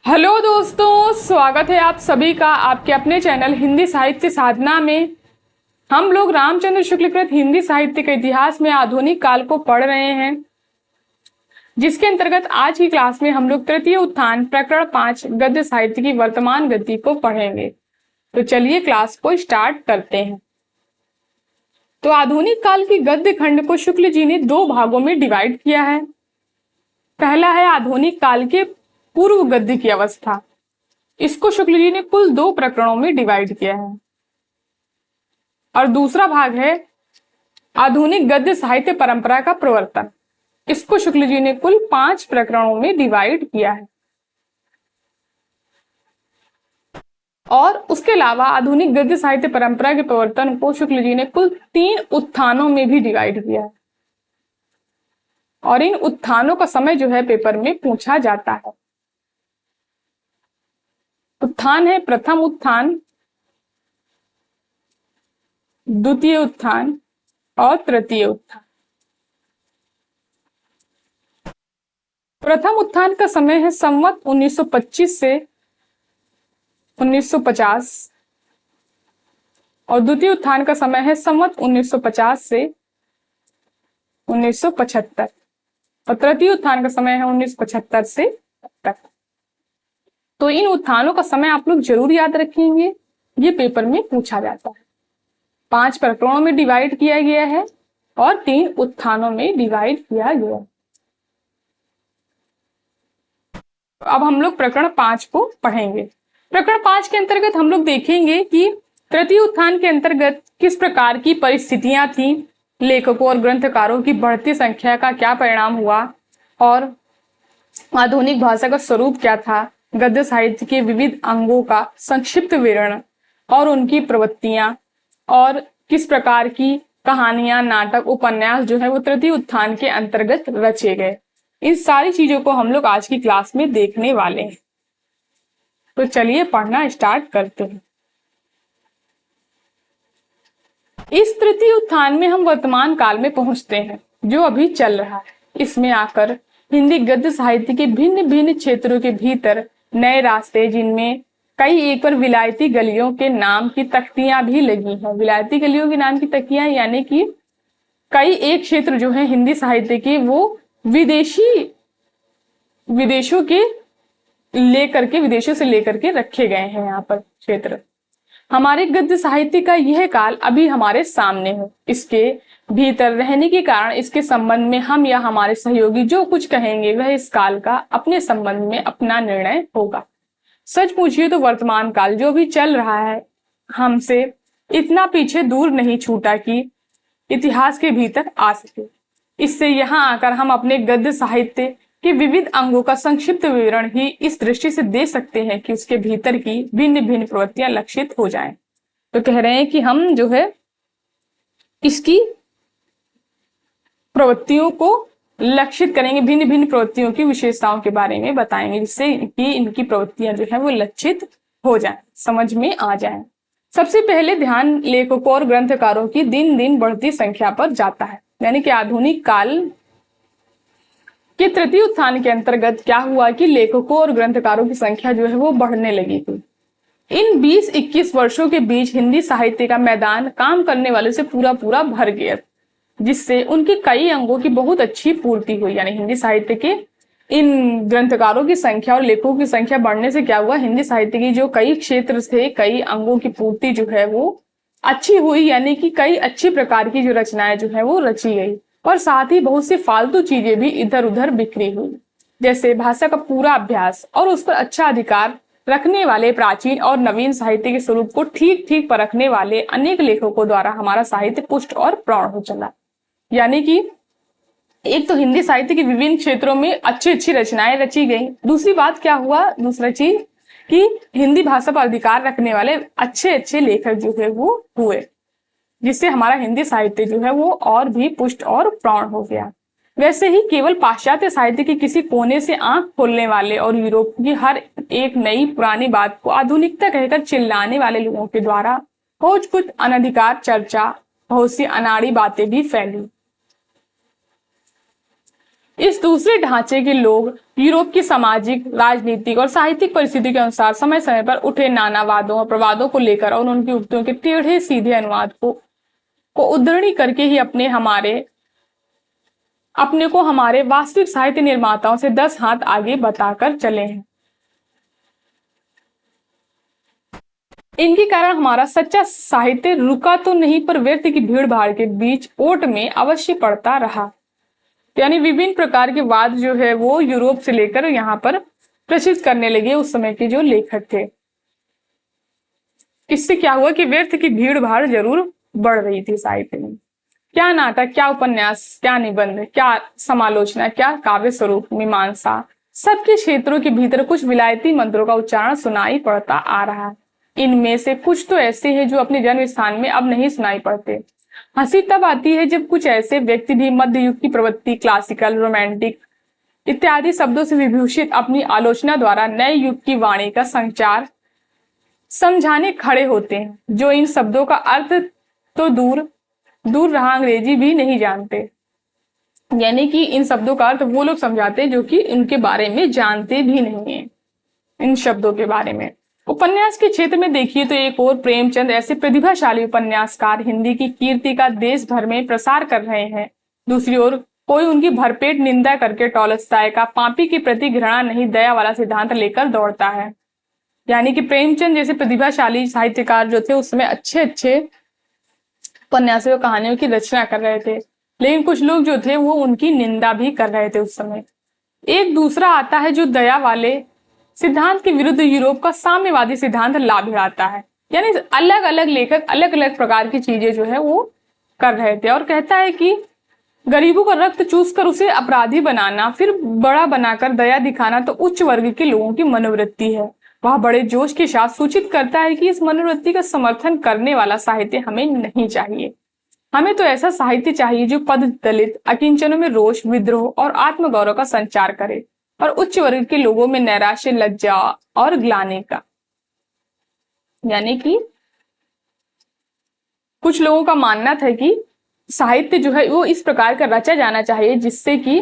Hello दोस्तों, स्वागत है आप सभी का आपके अपने चैनल हिंदी साहित्य साधना में। हम लोग रामचंद्र शुक्लकृत हिंदी साहित्य के इतिहास में आधुनिक काल को पढ़ रहे हैं, जिसके अंतर्गत आज की क्लास में हम लोग तृतीय उत्थान प्रकरण 5 गद्य साहित्य की वर्तमान गति को पढ़ेंगे। तो चलिए क्लास को स्टार्ट करते हैं। तो आधुनिक काल की गद्य खंड को शुक्ल जी ने दो भागों में डिवाइड किया है। पहला है आधुनिक काल के पूर्व गद्य की अवस्था। इसको शुक्ल जी ने कुल 2 प्रकरणों में डिवाइड किया है। और दूसरा भाग है आधुनिक गद्य साहित्य परंपरा का प्रवर्तन। इसको शुक्ल जी ने कुल 5 प्रकरणों में डिवाइड किया है। और उसके अलावा आधुनिक गद्य साहित्य परंपरा के प्रवर्तन को शुक्ल जी ने कुल 3 उत्थानों में भी डिवाइड किया है। और इन उत्थानों का समय जो है पेपर में पूछा जाता है। उत्थान है प्रथम उत्थान, द्वितीय उत्थान और तृतीय उत्थान। प्रथम उत्थान का समय है संवत 1925 से 1950 और द्वितीय उत्थान का समय है संवत 1950 से 1975 और तृतीय उत्थान का समय है 1975 से तक। तो इन उत्थानों का समय आप लोग जरूर याद रखेंगे, ये पेपर में पूछा जाता है। 5 प्रकरणों में डिवाइड किया गया है और 3 उत्थानों में डिवाइड किया गया है। अब हम लोग प्रकरण 5 को पढ़ेंगे। प्रकरण 5 के अंतर्गत हम लोग देखेंगे कि तृतीय उत्थान के अंतर्गत किस प्रकार की परिस्थितियां थी, लेखकों और ग्रंथकारों की बढ़ती संख्या का क्या परिणाम हुआ और आधुनिक भाषा का स्वरूप क्या था, गद्य साहित्य के विविध अंगों का संक्षिप्त विवरण और उनकी प्रवृत्तियां और किस प्रकार की कहानियां, नाटक, उपन्यास जो है वो तृतीय उत्थान के अंतर्गत रचे गए। इन सारी चीजों को हम लोग आज की क्लास में देखने वाले हैं। तो चलिए पढ़ना स्टार्ट करते हैं। इस तृतीय उत्थान में हम वर्तमान काल में पहुंचते हैं जो अभी चल रहा है। इसमें आकर हिंदी गद्य साहित्य के भिन्न भिन्न क्षेत्रों के भीतर नए रास्ते, जिनमें कई एक पर विलायती गलियों के नाम की तख्तियां भी लगी हैं। विलायती गलियों के नाम की तख्तियां यानी कि कई एक क्षेत्र जो है हिंदी साहित्य के वो विदेशों से लेकर के रखे गए हैं। यहाँ पर क्षेत्र हमारे गद्य साहित्य का यह काल अभी हमारे सामने है। इसके भीतर रहने के कारण इसके संबंध में हम या हमारे सहयोगी जो कुछ कहेंगे वह इस काल का अपने संबंध में अपना निर्णय होगा। सच पूछिए तो वर्तमान काल जो भी चल रहा है हमसे इतना पीछे दूर नहीं छूटा कि इतिहास के भीतर आ सके। इससे यहाँ आकर हम अपने गद्य साहित्य के विविध अंगों का संक्षिप्त विवरण ही इस दृष्टि से दे सकते हैं कि उसके भीतर की भिन्न भिन्न प्रवृत्तियां लक्षित हो जाएं। तो कह रहे हैं कि हम जो है इसकी प्रवृत्तियों को लक्षित करेंगे, भिन्न भिन्न प्रवृत्तियों की विशेषताओं के बारे में बताएंगे, जिससे कि इनकी प्रवृत्तियां जो है वो लक्षित हो जाएं, समझ में आ जाएं। सबसे पहले ध्यान लेखकों और ग्रंथकारों की दिन दिन बढ़ती संख्या पर जाता है। यानी कि आधुनिक काल के तृतीय उत्थान के अंतर्गत क्या हुआ कि लेखकों और ग्रंथकारों की संख्या जो है वो बढ़ने लगी थी। इन 20-21 वर्षों के बीच हिंदी साहित्य का मैदान काम करने वालों से पूरा पूरा भर गया, जिससे उनके कई अंगों की बहुत अच्छी पूर्ति हुई। यानी हिंदी साहित्य के इन ग्रंथकारों की संख्या और लेखकों की संख्या बढ़ने से क्या हुआ, हिंदी साहित्य की जो कई क्षेत्र थे, कई अंगों की पूर्ति जो है वो अच्छी हुई। यानी कि कई अच्छी प्रकार की जो रचनाएं जो है वो रची गई और साथ ही बहुत सी फालतू चीजें भी इधर उधर बिखरी हुई, जैसे भाषा का पूरा अभ्यास और उस पर अच्छा अधिकार रखने वाले प्राचीन और नवीन साहित्य के स्वरूप को ठीक ठीक परखने वाले अनेक लेखकों द्वारा हमारा साहित्य पुष्ट और प्रौढ़ हो चला। यानी कि एक तो हिंदी साहित्य के विभिन्न क्षेत्रों में अच्छी अच्छी रचनाएं रची गई। दूसरी बात क्या हुआ, दूसरा चीज कि हिंदी भाषा पर अधिकार रखने वाले अच्छे अच्छे लेखक जो है वो हुए, जिससे हमारा हिंदी साहित्य जो है वो और भी पुष्ट और प्रौढ़ हो गया। वैसे ही केवल पाश्चात्य साहित्य के किसी कोने से आंख खोलने वाले और यूरोप की हर एक नई पुरानी बात को आधुनिकता कहकर चिल्लाने वाले लोगों के द्वारा कुछ अनधिकार चर्चा, बहुत सी अनाड़ी बातें भी फैली। इस दूसरे ढांचे के लोग यूरोप की सामाजिक, राजनीतिक और साहित्यिक परिस्थिति के अनुसार समय समय पर उठे नानावादों और प्रवादों को लेकर और उनकी उक्तियों के टेढ़े सीधे अनुवाद को उद्धरणी करके ही अपने को हमारे वास्तविक साहित्य निर्माताओं से 10 हाथ आगे बताकर चले हैं। इनके कारण हमारा सच्चा साहित्य रुका तो नहीं, पर व्यर्थ की भीड़ भाड़ के बीच ओट में अवश्य पड़ता रहा। यानी विभिन्न प्रकार के वाद जो है वो यूरोप से लेकर यहाँ पर प्रचलित करने लगे उस समय के जो लेखक थे। इससे क्या हुआ कि व्यर्थ की भीड़ भाड़ जरूर बढ़ रही थी साहित्य में। क्या नाटक, क्या उपन्यास, क्या निबंध, क्या समालोचना, क्या काव्य स्वरूप, मीमांसा, सबके क्षेत्रों के भीतर कुछ विलायती मंत्रों का उच्चारण सुनाई पड़ता आ रहा है। इनमें से कुछ तो ऐसे हैं जो अपने जन्म स्थान में अब नहीं सुनाई पड़ते। हंसी तब आती है जब कुछ ऐसे व्यक्ति भी मध्य युग की प्रवृत्ति, क्लासिकल, रोमांटिक इत्यादि शब्दों से विभूषित अपनी आलोचना द्वारा नए युग की वाणी का संचार समझाने खड़े होते हैं, जो इन शब्दों का अर्थ तो दूर रहा अंग्रेजी भी नहीं जानते। यानी कि इन शब्दों का अर्थ वो लोग समझाते हैं जो कि इनके बारे में जानते भी नहीं है, इन शब्दों के बारे में। उपन्यास के क्षेत्र में देखिए तो एक और प्रेमचंद ऐसे प्रतिभाशाली उपन्यासकार हिंदी की कीर्ति का देश भर में प्रसार कर रहे हैं। दूसरी ओर कोई उनकी भरपेट निंदा करके टॉलस्टॉय का पापी के प्रति घृणा नहीं, दया वाला सिद्धांत लेकर दौड़ता है। यानी कि प्रेमचंद जैसे प्रतिभाशाली साहित्यकार जो थे उस समय अच्छे अच्छे उपन्यासों और कहानियों की रचना कर रहे थे, लेकिन कुछ लोग जो थे वो उनकी निंदा भी कर रहे थे उस समय। एक दूसरा आता है जो दया वाले सिद्धांत के विरुद्ध यूरोप का साम्यवादी सिद्धांत ला भिड़ाता है। यानी अलग अलग लेखक अलग अलग प्रकार की चीजें जो है वो कर रहे थे, और कहता है कि गरीबों का रक्त चूस कर उसे अपराधी बनाना, फिर बड़ा बनाकर दया दिखाना तो उच्च वर्ग के लोगों की मनोवृत्ति है। वह बड़े जोश के साथ सूचित करता है कि इस मनोवृत्ति का समर्थन करने वाला साहित्य हमें नहीं चाहिए। हमें तो ऐसा साहित्य चाहिए जो पद दलित, अकिंचनों में रोष, विद्रोह और आत्मगौरव का संचार करे, और उच्च वर्ग के लोगों में नैराश्य, लज्जा और ग्लानि का। यानी कि कुछ लोगों का मानना था कि साहित्य जो है वो इस प्रकार का रचा जाना चाहिए जिससे कि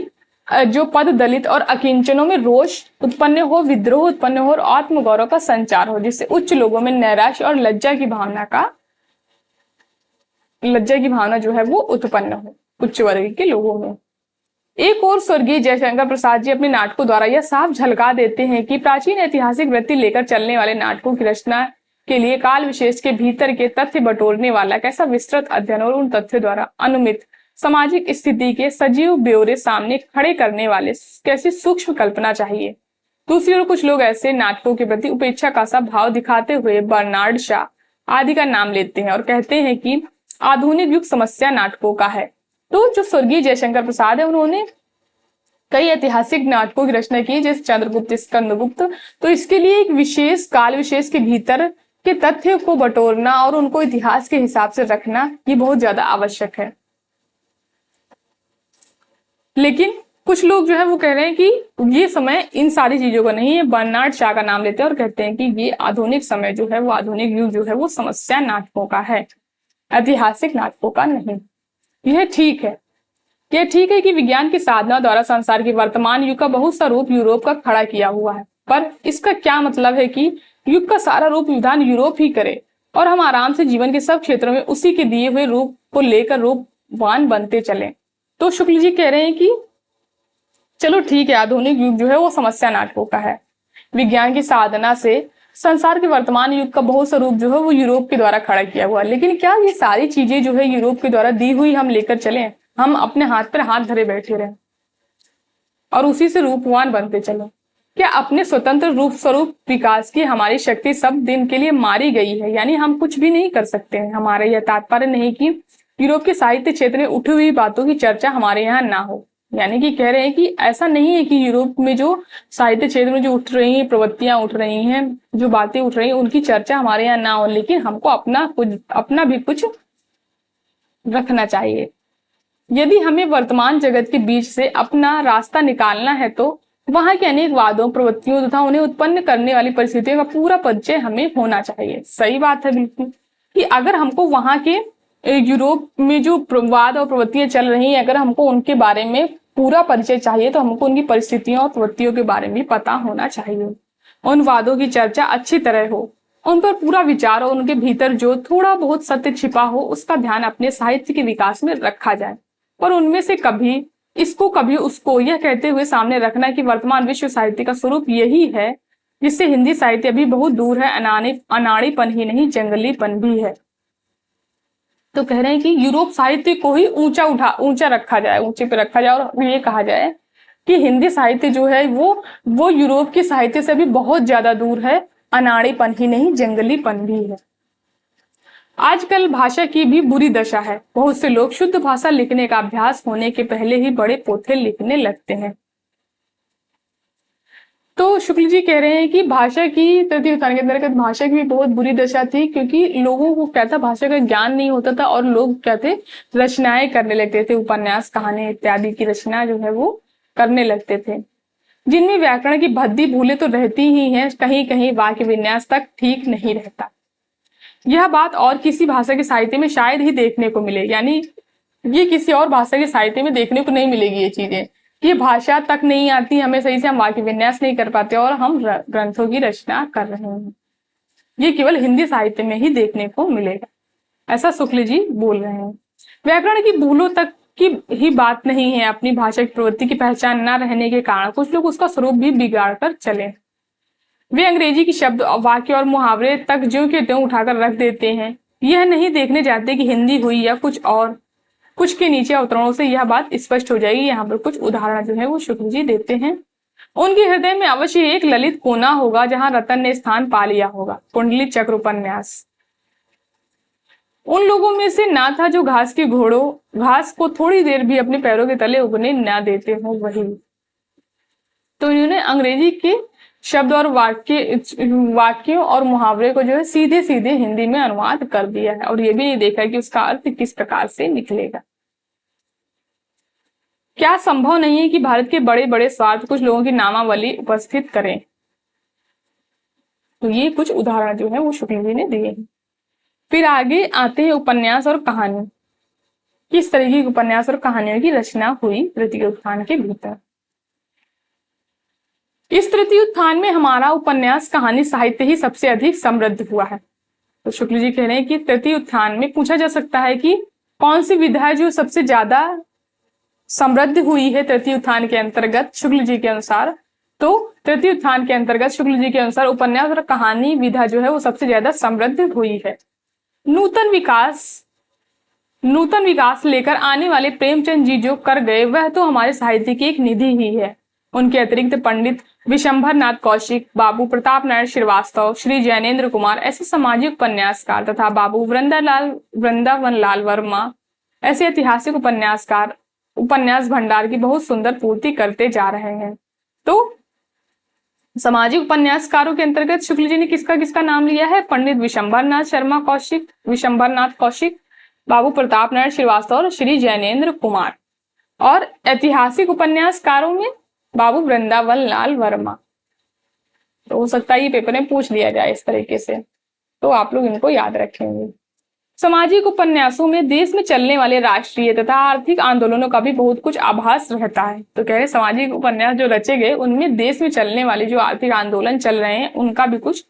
जो पद दलित और अकिंचनों में रोष उत्पन्न हो, विद्रोह उत्पन्न हो और आत्मगौरव का संचार हो, जिससे उच्च लोगों में नैराश्य और लज्जा की भावना जो है वो उत्पन्न हो उच्च वर्ग के लोगों में। एक और स्वर्गीय जयशंकर प्रसाद जी अपने नाटकों द्वारा यह साफ झलका देते हैं कि प्राचीन ऐतिहासिक वृत्ति लेकर चलने वाले नाटकों की रचना के लिए काल विशेष के भीतर के तथ्य बटोरने वाला कैसा विस्तृत अध्ययन और उन तथ्यों द्वारा अनुमित सामाजिक स्थिति के सजीव ब्यौरे सामने खड़े करने वाले कैसी सूक्ष्म कल्पना चाहिए। दूसरी ओर कुछ लोग ऐसे नाटकों के प्रति उपेक्षा का सा भाव दिखाते हुए बर्नार्ड शॉ आदि का नाम लेते हैं और कहते हैं कि आधुनिक युग समस्या नाटकों का है। तो जो स्वर्गीय जयशंकर प्रसाद है उन्होंने कई ऐतिहासिक नाटकों की रचना की, जैसे चंद्रगुप्त, स्कंदगुप्त। तो इसके लिए एक विशेष काल विशेष के भीतर के तथ्य को बटोरना और उनको इतिहास के हिसाब से रखना ये बहुत ज्यादा आवश्यक है। लेकिन कुछ लोग जो है वो कह रहे हैं कि ये समय इन सारी चीजों का नहीं है। बर्नार्ड शॉ का नाम लेते हैं और कहते हैं कि ये आधुनिक समय जो है वो आधुनिक युग जो है वो समस्या नाटकों का है, ऐतिहासिक नाटकों का नहीं। यह ठीक है कि विज्ञान की साधना द्वारा संसार के वर्तमान युग का बहुत सा रूप यूरोप का खड़ा किया हुआ है, पर इसका क्या मतलब है कि युग का सारा रूप विधान यूरोप ही करे और हम आराम से जीवन के सब क्षेत्रों में उसी के दिए हुए रूप को लेकर रूपवान बनते चले। तो शुक्ल जी कह रहे हैं कि चलो ठीक है, आधुनिक युग जो है वो समस्या नाटकों का है। विज्ञान की साधना से संसार के वर्तमान युग का बहुत सा रूप जो है वो यूरोप के द्वारा खड़ा किया हुआ है, लेकिन क्या ये सारी चीजें जो है यूरोप के द्वारा दी हुई हम लेकर चले, हम अपने हाथ पर हाथ धरे बैठे रहे और उसी से रूपवान बनते चले? क्या अपने स्वतंत्र रूप स्वरूप विकास की हमारी शक्ति सब दिन के लिए मारी गई है? यानी हम कुछ भी नहीं कर सकते हैं। हमारा यह तात्पर्य नहीं कि यूरोप के साहित्य क्षेत्र में उठी हुई बातों की चर्चा हमारे यहाँ ना हो। यानी कि कह रहे हैं कि ऐसा नहीं है कि यूरोप में जो साहित्य क्षेत्र में जो उठ रही हैं प्रवृत्तियां उठ रही हैं, जो बातें उठ रही हैं, उनकी चर्चा हमारे यहाँ ना हो, लेकिन हमको अपना भी कुछ रखना चाहिए। यदि हमें वर्तमान जगत के बीच से अपना रास्ता निकालना है तो वहां के अनेक वादों, प्रवृत्तियों तथा उन्हें उत्पन्न करने वाली परिस्थितियों का पूरा परिचय हमें होना चाहिए। सही बात है बिल्कुल, कि अगर हमको वहां के यूरोप में जो वाद और प्रवृत्तियां चल रही हैं, अगर हमको उनके बारे में पूरा परिचय चाहिए तो हमको उनकी परिस्थितियों और प्रवृत्तियों के बारे में भी पता होना चाहिए। उन वादों की चर्चा अच्छी तरह हो, उन पर पूरा विचार और उनके भीतर जो थोड़ा बहुत सत्य छिपा हो उसका ध्यान अपने साहित्य के विकास में रखा जाए। पर उनमें से कभी इसको कभी उसको यह कहते हुए सामने रखना कि वर्तमान विश्व साहित्य का स्वरूप यही है जिससे हिंदी साहित्य अभी बहुत दूर है, अनाड़ीपन ही नहीं जंगलीपन भी है। तो कह रहे हैं कि यूरोप साहित्य को ही ऊंचा रखा जाए, ऊंचे पे रखा जाए और ये कहा जाए कि हिंदी साहित्य जो है वो यूरोप के साहित्य से भी बहुत ज्यादा दूर है, अनाड़ीपन ही नहीं जंगलीपन भी है। आजकल भाषा की भी बुरी दशा है। बहुत से लोग शुद्ध भाषा लिखने का अभ्यास होने के पहले ही बड़े पोथे लिखने लगते हैं। तो शुक्ल जी कह रहे हैं कि भाषा की तृतीय उत्थान के अंतर्गत भाषा की भी बहुत बुरी दशा थी, क्योंकि लोगों को क्या था, भाषा का ज्ञान नहीं होता था और लोग क्या थे, रचनाएं करने लगते थे, उपन्यास कहानी इत्यादि की रचना जो है वो करने लगते थे, जिनमें व्याकरण की भद्दी भूलें तो रहती ही हैं, कहीं कहीं वाक्य विन्यास तक ठीक नहीं रहता। यह बात और किसी भाषा के साहित्य में शायद ही देखने को मिले, यानी ये किसी और भाषा के साहित्य में देखने को नहीं मिलेगी ये चीजें, ये भाषा तक नहीं आती हमें सही से, हम वाक्य विन्यास नहीं कर पाते और हम ग्रंथों की रचना कर रहे हैं, ये केवल हिंदी साहित्य में ही देखने को मिलेगा, ऐसा शुक्ल जी बोल रहे हैं। व्याकरण की भूलों तक की ही बात नहीं है, अपनी भाषा की प्रवृत्ति की पहचान न रहने के कारण कुछ लोग उसका स्वरूप भी बिगाड़ कर चले। वे अंग्रेजी की शब्द वाक्य और मुहावरे तक ज्यों के त्यों उठाकर रख देते हैं, यह नहीं देखने जाते कि हिंदी हुई या कुछ और। कुछ के नीचे अवतरणों से यह बात स्पष्ट हो जाएगी। यहाँ पर कुछ उदाहरण जो है वो शुक्ल जी देते हैं। उनके हृदय में अवश्य एक ललित कोना होगा जहां रतन ने स्थान पा लिया होगा। कुंडली चक्र उपन्यास। उन लोगों में से ना था जो घास के घोड़ों घास को थोड़ी देर भी अपने पैरों के तले उगने ना देते हो, वही। तो इन्होंने अंग्रेजी के शब्द और वाक्यों और मुहावरे को जो है सीधे सीधे हिंदी में अनुवाद कर दिया है और ये भी नहीं देखा कि उसका अर्थ किस प्रकार से निकलेगा। क्या संभव नहीं है कि भारत के बड़े बड़े स्वार्थ कुछ लोगों की नामावली उपस्थित करें? तो ये कुछ उदाहरण जो है वो शुक्ल जी ने दिए हैं। फिर आगे आते हैं उपन्यास और कहानी। किस तरीके की उपन्यास और कहानियों की रचना हुई तृतीय उत्थान के भीतर। इस तृतीय उत्थान में हमारा उपन्यास कहानी साहित्य ही सबसे अधिक समृद्ध हुआ है। तो शुक्ल जी कह रहे हैं कि तृतीय उत्थान में पूछा जा सकता है कि कौन सी विधा है जो सबसे ज्यादा समृद्ध हुई है तृतीय उत्थान के अंतर्गत शुक्ल जी के अनुसार। तो तृतीय उत्थान के अंतर्गत शुक्ल जी के अनुसार उपन्यास और कहानी विधा जो है वो सबसे ज्यादा समृद्ध हुई है। नूतन विकास लेकर आने वाले प्रेमचंद जी जो कर गए वह तो हमारे साहित्य की एक निधि ही है। उनके अतिरिक्त पंडित विशंभर नाथ कौशिक, बाबू प्रताप नारायण श्रीवास्तव, श्री जैनेन्द्र कुमार ऐसे सामाजिक उपन्यासकार तथा बाबू वृंदावन लाल वर्मा ऐसे ऐतिहासिक उपन्यासकार उपन्यास भंडार की बहुत सुंदर पूर्ति करते जा रहे हैं। तो सामाजिक उपन्यासकारों के अंतर्गत शुक्ल जी ने किसका किसका नाम लिया है? पंडित विशंभर नाथ कौशिक, बाबू प्रताप नारायण श्रीवास्तव और श्री जैनेन्द्र कुमार। और ऐतिहासिक उपन्यासकारों में बाबू वृंदावन लाल वर्मा। तो हो सकता है ये पेपर में पूछ लिया जाए इस तरीके से, तो आप लोग इनको याद रखेंगे। सामाजिक उपन्यासों में देश में चलने वाले राष्ट्रीय तथा आर्थिक आंदोलनों का भी बहुत कुछ आभास रहता है। तो कह रहे सामाजिक उपन्यास जो रचे गए उनमें देश में चलने वाले जो आर्थिक आंदोलन चल रहे हैं उनका भी कुछ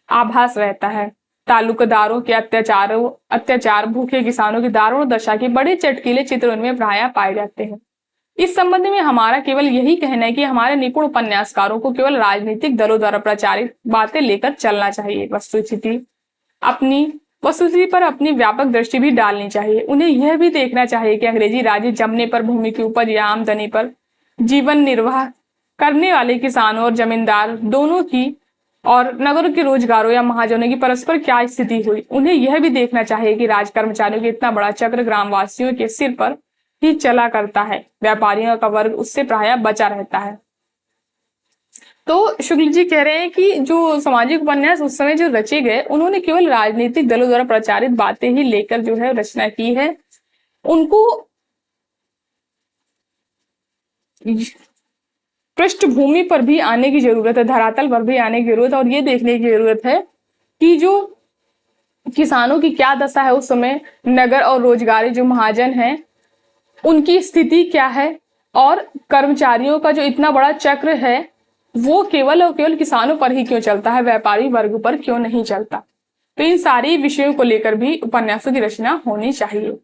आभास रहता है। तालुकदारों के अत्याचार, भूखे किसानों की दारुण दशा के बड़े चटकीले चित्र उनमें प्रायः पाए जाते हैं। इस संबंध में हमारा केवल यही कहना है कि हमारे निपुण उपन्यासकारों को केवल राजनीतिक दलों द्वारा प्रचारित बातें लेकर चलना चाहिए। वस्तुस्थिति पर अपनी व्यापक दृष्टि भी डालनी चाहिए। उन्हें यह भी देखना चाहिए कि अंग्रेजी राज्य जमने पर भूमि की उपज या आमदनी पर जीवन निर्वाह करने वाले किसानों और जमींदार दोनों की और नगर के रोजगारों या महाजनों की परस्पर क्या स्थिति हुई। उन्हें यह भी देखना चाहिए कि राज कर्मचारियों के इतना बड़ा चक्र ग्रामवासियों के सिर पर ही चला करता है, व्यापारियों का वर्ग उससे प्रायः बचा रहता है। तो शुक्ल जी कह रहे हैं कि जो सामाजिक उपन्यास उस समय जो रचे गए उन्होंने केवल राजनीतिक दलों द्वारा प्रचारित बातें ही लेकर जो है रचना की है। उनको पृष्ठभूमि पर भी आने की जरूरत है, धरातल पर भी आने की जरूरत है और ये देखने की जरूरत है कि जो किसानों की क्या दशा है उस समय, नगर और रोजगारी जो महाजन हैं उनकी स्थिति क्या है, और कर्मचारियों का जो इतना बड़ा चक्र है वो केवल और केवल किसानों पर ही क्यों चलता है, व्यापारी वर्ग पर क्यों नहीं चलता। तो इन सारी विषयों को लेकर भी उपन्यासों की रचना होनी चाहिए।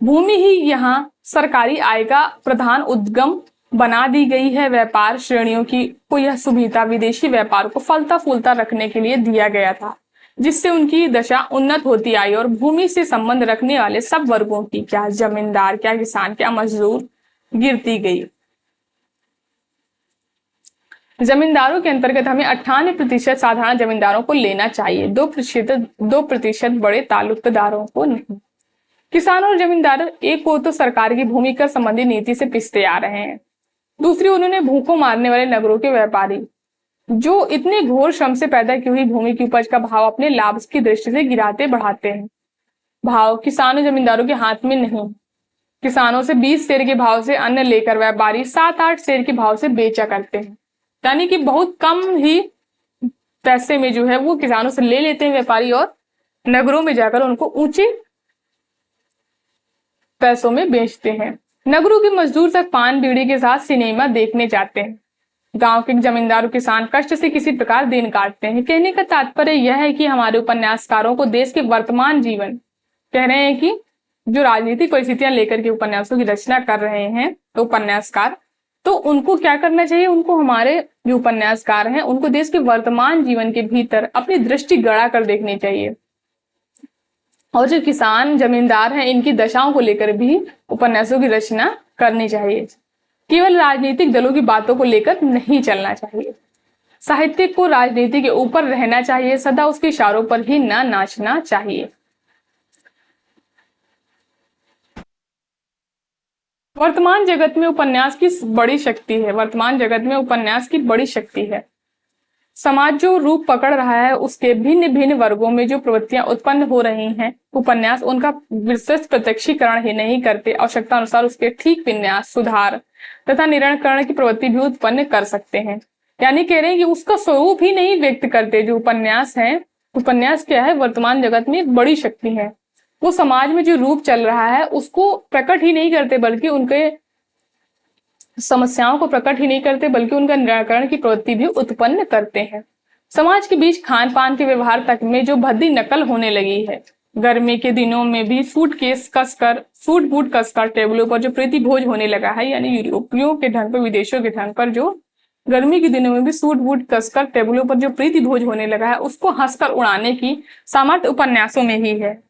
भूमि ही यहाँ सरकारी आय का प्रधान उद्गम बना दी गई है। व्यापार श्रेणियों की को यह सुविधा विदेशी व्यापार को फलता फूलता रखने के लिए दिया गया था, जिससे उनकी दशा उन्नत होती आई और भूमि से संबंध रखने वाले सब वर्गों की, क्या जमींदार, क्या किसान, क्या मजदूर, गिरती गई। जमींदारों के अंतर्गत हमें 98% साधारण जमींदारों को लेना चाहिए, 2% बड़े तालुकदारों को नहीं। किसान और जमींदार एक को तो सरकार की भूमि कर संबंधी नीति से पिसते आ रहे हैं, दूसरी उन्होंने भूखों मारने वाले नगरों के व्यापारी जो इतने घोर श्रम से पैदा की हुई भूमि की उपज का भाव अपने लाभ की दृष्टि से गिराते बढ़ाते हैं। भाव किसानों जमींदारों के हाथ में नहीं। किसानों से 20 सेर के भाव से अन्न लेकर व्यापारी 7-8 सेर के भाव से बेचा करते हैं, यानी कि बहुत कम ही पैसे में जो है वो किसानों से ले लेते हैं व्यापारी और नगरों में जाकर उनको ऊंचे पैसों में बेचते हैं। नगरों के मजदूर तक पान बीड़ी के साथ सिनेमा देखने जाते हैं। गांव के जमींदार किसान कष्ट से किसी प्रकार दिन काटते हैं। कहने का तात्पर्य यह है कि हमारे उपन्यासकारों को देश के वर्तमान जीवन, कह रहे हैं कि जो राजनीतिक परिस्थितियां लेकर के उपन्यासों की रचना कर रहे हैं तो उपन्यासकार, तो उनको क्या करना चाहिए, उनको हमारे जो उपन्यासकार हैं उनको देश के वर्तमान जीवन के भीतर अपनी दृष्टि गड़ा कर देखनी चाहिए। और जो किसान जमींदार हैं इनकी दशाओं को लेकर भी उपन्यासों की रचना करनी चाहिए। केवल राजनीतिक दलों की बातों को लेकर नहीं चलना चाहिए। साहित्य को राजनीति के ऊपर रहना चाहिए, सदा उसके इशारों पर ही न नाचना चाहिए। वर्तमान जगत में उपन्यास की बड़ी शक्ति है। वर्तमान जगत में उपन्यास की बड़ी शक्ति है। समाज जो रूप पकड़ रहा है उसके भिन्न भिन्न वर्गों में जो प्रवृत्तियां उत्पन्न हो रही हैं, उपन्यास उनका विशेष प्रत्यक्षीकरण ही नहीं करते, आवश्यकता अनुसार उसके ठीक विन्यास, सुधार तथा निराकरण की प्रवृत्ति भी उत्पन्न कर सकते हैं। यानी कह रहे हैं कि उसका स्वरूप ही नहीं व्यक्त करते जो उपन्यास है। उपन्यास क्या है, वर्तमान जगत में एक बड़ी शक्ति है। वो समाज में जो रूप चल रहा है उसको प्रकट ही नहीं करते, बल्कि उनके समस्याओं को प्रकट ही नहीं करते, बल्कि उनका निराकरण की प्रवृत्ति भी उत्पन्न करते हैं। समाज के बीच खान पान के व्यवहार तक में जो भद्दी नकल होने लगी है। गर्मी के दिनों में भी सूट बूट कसकर टेबलों पर जो प्रीति भोज होने लगा है, यानी यूरोपियों के ढंग पर, विदेशों के ढंग पर जो गर्मी के दिनों में भी सूट बूट कसकर टेबलों पर जो प्रीति भोज होने लगा है, उसको हंसकर उड़ाने की सामर्थ्य उपन्यासों में ही है।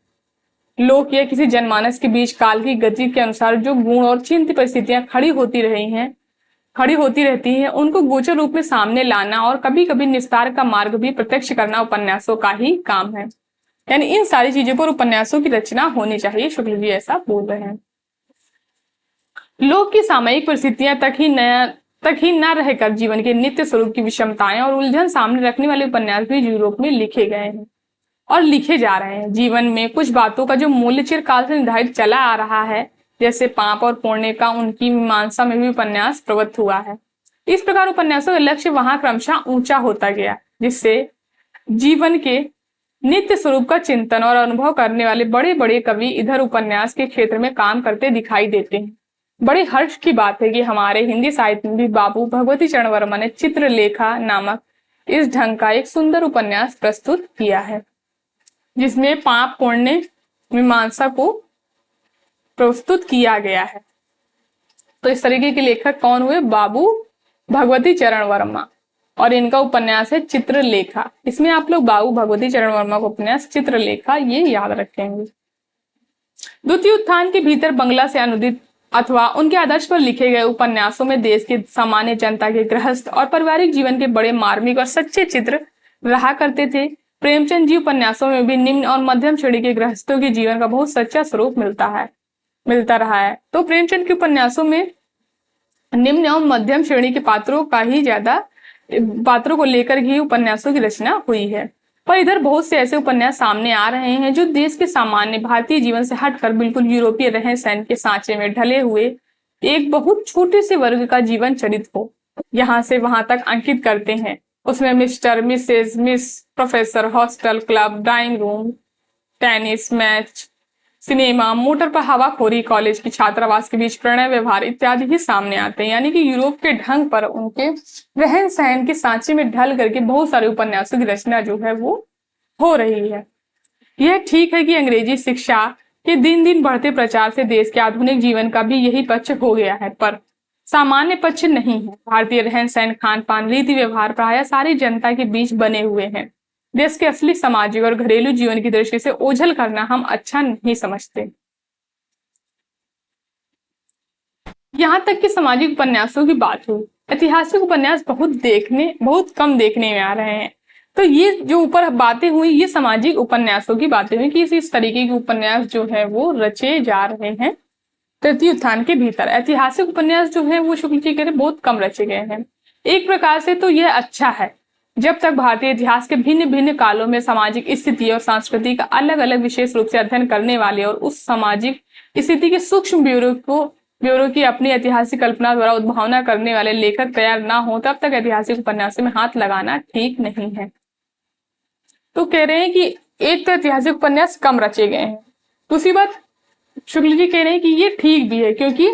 लोक या किसी जनमानस के बीच काल की गति के अनुसार जो गुण और चिंत परिस्थितियां खड़ी होती रहती हैं, उनको गोचर रूप में सामने लाना और कभी कभी निस्तार का मार्ग भी प्रत्यक्ष करना उपन्यासों का ही काम है। यानी इन सारी चीजों पर उपन्यासों की रचना होनी चाहिए, शुक्ल जी ऐसा बोल रहे हैं। लोक की सामयिक परिस्थितियां तक ही न रहकर जीवन के नित्य स्वरूप की विषमताएं और उलझन सामने रखने वाले उपन्यास भी यूरोप में लिखे गए हैं और लिखे जा रहे हैं। जीवन में कुछ बातों का जो मूल्य चिरकाल से निर्धारित चला आ रहा है, जैसे पाप और पुण्य का, उनकी मीमांसा में भी उपन्यास प्रवृत्त हुआ है। इस प्रकार उपन्यासों का लक्ष्य वहां क्रमशः ऊंचा होता गया, जिससे जीवन के नित्य स्वरूप का चिंतन और अनुभव करने वाले बड़े बड़े कवि इधर उपन्यास के क्षेत्र में काम करते दिखाई देते हैं। बड़े हर्ष की बात है कि हमारे हिंदी साहित्य में भी बाबू भगवती चरण वर्मा ने चित्रलेखा नामक इस ढंग का एक सुंदर उपन्यास प्रस्तुत किया है, जिसमें पाप पुण्य मीमांसा को प्रस्तुत किया गया है। तो इस तरीके के लेखक कौन हुए? बाबू भगवती चरण वर्मा, और इनका उपन्यास है चित्रलेखा। इसमें आप लोग बाबू भगवती चरण वर्मा का उपन्यास चित्रलेखा ये याद रखेंगे। द्वितीय उत्थान के भीतर बंगला से अनुदित अथवा उनके आदर्श पर लिखे गए उपन्यासों में देश के सामान्य जनता के गृहस्थ और पारिवारिक जीवन के बड़े मार्मिक और सच्चे चित्र रहा करते थे। प्रेमचंद जी उपन्यासों में भी निम्न और मध्यम श्रेणी के गृहस्थों के जीवन का बहुत सच्चा स्वरूप मिलता रहा है। तो प्रेमचंद के उपन्यासों में निम्न और मध्यम श्रेणी के पात्रों को लेकर ही उपन्यासों की रचना हुई है। पर इधर बहुत से ऐसे उपन्यास सामने आ रहे हैं जो देश के सामान्य भारतीय जीवन से हटकर बिल्कुल यूरोपीय रहन सहन के सांचे में ढले हुए एक बहुत छोटे से वर्ग का जीवन चरित हो यहाँ से वहां तक अंकित करते हैं। उसमें mister, missus, miss, professor, hostel, club, drawing room, tennis match, cinema, motor पर हवाखोरी, कॉलेज की छात्रावास के बीच प्रणय व्यवहार इत्यादि ही सामने आते हैं। यानी कि यूरोप के ढंग पर, उनके रहन सहन के सांचे में ढल करके बहुत सारे उपन्यासों की रचना जो है वो हो रही है। यह ठीक है कि अंग्रेजी शिक्षा के दिन दिन बढ़ते प्रचार से देश के आधुनिक जीवन का भी यही पक्ष हो गया है, पर सामान्य पक्ष नहीं है। भारतीय रहन सहन, खान पान, रीति व्यवहार प्राय सारी जनता के बीच बने हुए हैं। देश के असली सामाजिक और घरेलू जीवन की दृष्टि से ओझल करना हम अच्छा नहीं समझते। यहाँ तक कि सामाजिक उपन्यासों की बात हो, ऐतिहासिक उपन्यास बहुत कम देखने में आ रहे हैं। तो ये जो ऊपर बातें हुई, ये सामाजिक उपन्यासों की बातें हुई कि इस तरीके के उपन्यास जो है वो रचे जा रहे हैं तृतीय उत्थान के भीतर। ऐतिहासिक उपन्यास जो है वो शुक्ल जी कह रहे बहुत कम रचे गए हैं। एक प्रकार से तो यह अच्छा है, जब तक भारतीय इतिहास के भिन्न भिन्न कालों में सामाजिक स्थिति और संस्कृति का अलग अलग विशेष रूप से अध्ययन करने वाले और उस सामाजिक स्थिति के सूक्ष्म ब्यूरो की अपनी ऐतिहासिक कल्पना द्वारा उद्भावना करने वाले लेखक तैयार ना हो, तब तक ऐतिहासिक उपन्यासों में हाथ लगाना ठीक नहीं है। तो कह रहे हैं कि एक तो ऐतिहासिक उपन्यास कम रचे गए हैं, दूसरी बात शुक्ल जी कह रहे हैं कि ये ठीक भी है, क्योंकि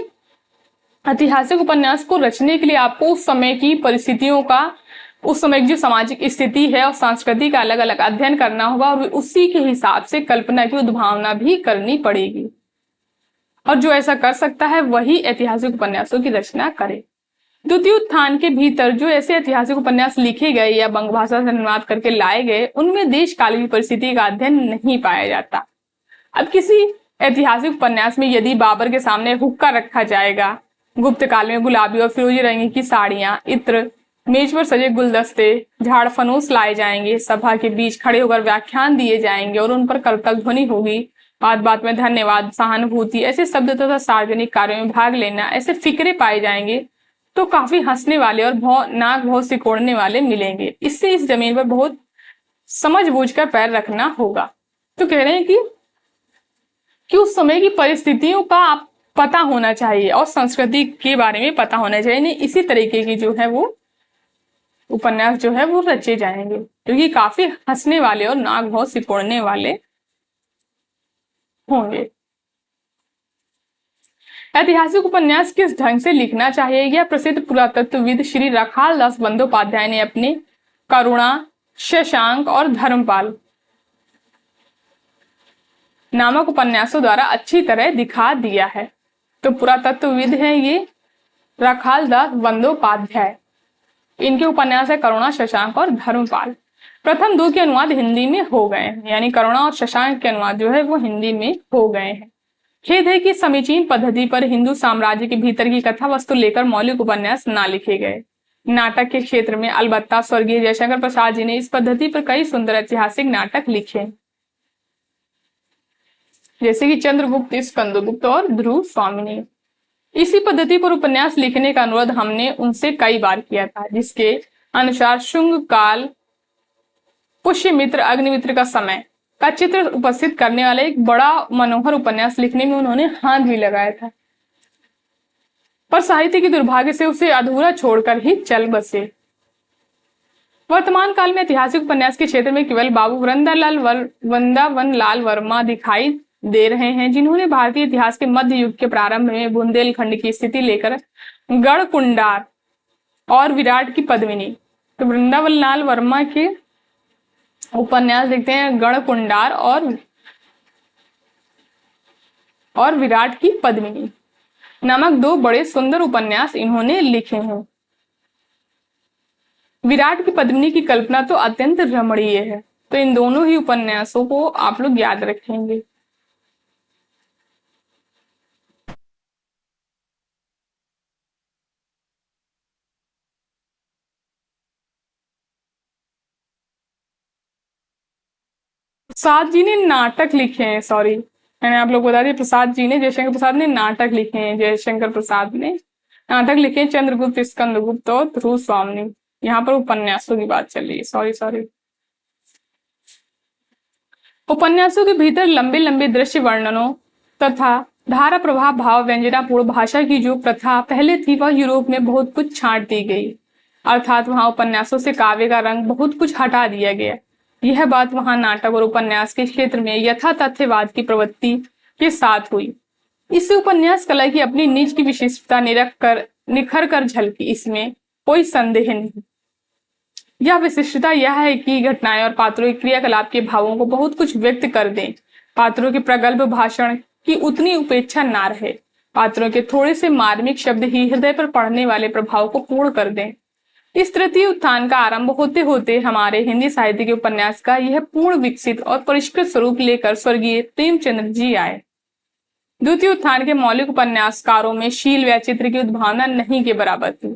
ऐतिहासिक उपन्यास को रचने के लिए आपको उस समय की परिस्थितियों का, उस समय की जो सामाजिक स्थिति है और संस्कृति का अलग अलग अध्ययन करना होगा और उसी के हिसाब से कल्पना की उद्भावना भी करनी पड़ेगी। और जो ऐसा कर सकता है वही ऐतिहासिक उपन्यासों की रचना करे। द्वितीय उत्थान के भीतर जो ऐसे ऐतिहासिक उपन्यास लिखे गए या बंग भाषा से अनुवाद करके लाए गए, उनमें देश काल की परिस्थिति का अध्ययन नहीं पाया जाता। अब किसी ऐतिहासिक उपन्यास में यदि बाबर के सामने हुक्का रखा जाएगा, गुप्त काल में गुलाबी और फिरोजी रंग की साड़ियां, इत्र, मेज पर सजे गुलदस्ते, झाड़ फनूस लाए जाएंगे, सभा के बीच खड़े होकर व्याख्यान दिए जाएंगे और उन पर करतल ध्वनि होगी, बात बात में धन्यवाद, सहानुभूति, ऐसे शब्द तथा सार्वजनिक कार्यों में भाग लेना, ऐसे फिक्रे पाए जाएंगे, तो काफी हंसने वाले और नाक बहुत सिकोड़ने वाले मिलेंगे। इससे इस जमीन पर बहुत समझ बूझ कर पैर रखना होगा। तो कह रहे हैं कि उस समय की परिस्थितियों का आप पता होना चाहिए और संस्कृति के बारे में पता होना चाहिए। नहीं, इसी तरीके की जो है वो उपन्यास जो है वो रचे जाएंगे, क्योंकि काफी हंसने वाले और नाक बहुत सिकोड़ने वाले होंगे। ऐतिहासिक उपन्यास किस ढंग से लिखना चाहिए, यह प्रसिद्ध पुरातत्वविद श्री राखाल दास बंदोपाध्याय ने अपने करुणा, शशांक और धर्मपाल नामक उपन्यासों द्वारा अच्छी तरह दिखा दिया है। तो पुरातत्वविद है ये राखाल दास बंदोपाध्याय। इनके उपन्यास है करुणा, शशांक और धर्मपाल। प्रथम दो के अनुवाद हिंदी में हो गए हैं, यानी करुणा और शशांक के अनुवाद जो है वो हिंदी में हो गए हैं। खेद है कि समीचीन पद्धति पर हिंदू साम्राज्य के भीतर की कथा वस्तु लेकर मौलिक उपन्यास ना लिखे गए। नाटक के क्षेत्र में अलबत्ता स्वर्गीय जयशंकर प्रसाद जी ने इस पद्धति पर कई सुंदर ऐतिहासिक नाटक लिखे, जैसे कि चंद्रगुप्त, स्कंदगुप्त और ध्रुव स्वामिनी। इसी पद्धति पर उपन्यास लिखने का अनुरोध हमने उनसे कई बार किया था, जिसके अनुसार शुंग काल, पुष्यमित्र, अग्निमित्र का समय का चित्र उपस्थित करने वाला एक बड़ा मनोहर उपन्यास लिखने में उन्होंने हाथ भी लगाया था, पर साहित्य की दुर्भाग्य से उसे अधूरा छोड़कर ही चल बसे। वर्तमान काल में ऐतिहासिक उपन्यास के क्षेत्र में केवल बाबू वृंदावन लाल वर्मा दिखाई दे रहे हैं, जिन्होंने भारतीय इतिहास के मध्य युग के प्रारंभ में बुंदेलखंड की स्थिति लेकर गढ़कुंडार और विराट की पद्मिनी। तो वृंदावन लाल वर्मा के उपन्यास देखते हैं, गढ़कुंडार और विराट की पद्मिनी नामक दो बड़े सुंदर उपन्यास इन्होंने लिखे हैं। विराट की पद्मिनी की कल्पना तो अत्यंत रमणीय है, तो इन दोनों ही उपन्यासों को आप लोग याद रखेंगे। प्रसाद जी ने नाटक लिखे हैं, सॉरी मैंने आप लोग बता दिया, प्रसाद जी ने, जयशंकर प्रसाद ने नाटक लिखे हैं, जयशंकर प्रसाद ने नाटक लिखे हैं, चंद्रगुप्त, स्कंदगुप्त और ध्रुव स्वामिनी। यहाँ पर उपन्यासों की बात चल रही है, सॉरी। उपन्यासों के भीतर लंबे लंबे दृश्य वर्णनों तथा धारा प्रवाह भाव व्यंजनापूर्ण भाषा की जो प्रथा पहले थी, वह यूरोप में बहुत कुछ छांट दी गई, अर्थात वहां उपन्यासों से काव्य का रंग बहुत कुछ हटा दिया गया। यह बात वहां नाटक और उपन्यास के क्षेत्र में यथा तथ्यवाद की प्रवृत्ति के साथ हुई। इससे उपन्यास कला की अपनी निज की विशेषता निखर कर झलकी, इसमें कोई संदेह नहीं। यह विशिष्टता यह है कि घटनाएं और पात्रों के क्रियाकलाप के भावों को बहुत कुछ व्यक्त कर दें। पात्रों के प्रगल्भ भाषण की उतनी उपेक्षा ना रहे। पात्रों के थोड़े से मार्मिक शब्द ही हृदय पर पड़ने वाले प्रभाव को पूर्ण कर दें। इस तृतीय उत्थान का आरंभ होते होते हमारे हिंदी साहित्य के उपन्यास का यह पूर्ण विकसित और परिष्कृत स्वरूप लेकर स्वर्गीय प्रेमचंद्र जी आए। द्वितीय उत्थान के मौलिक उपन्यासकारों में शील व चित्र की उद्भावना नहीं के बराबर थी।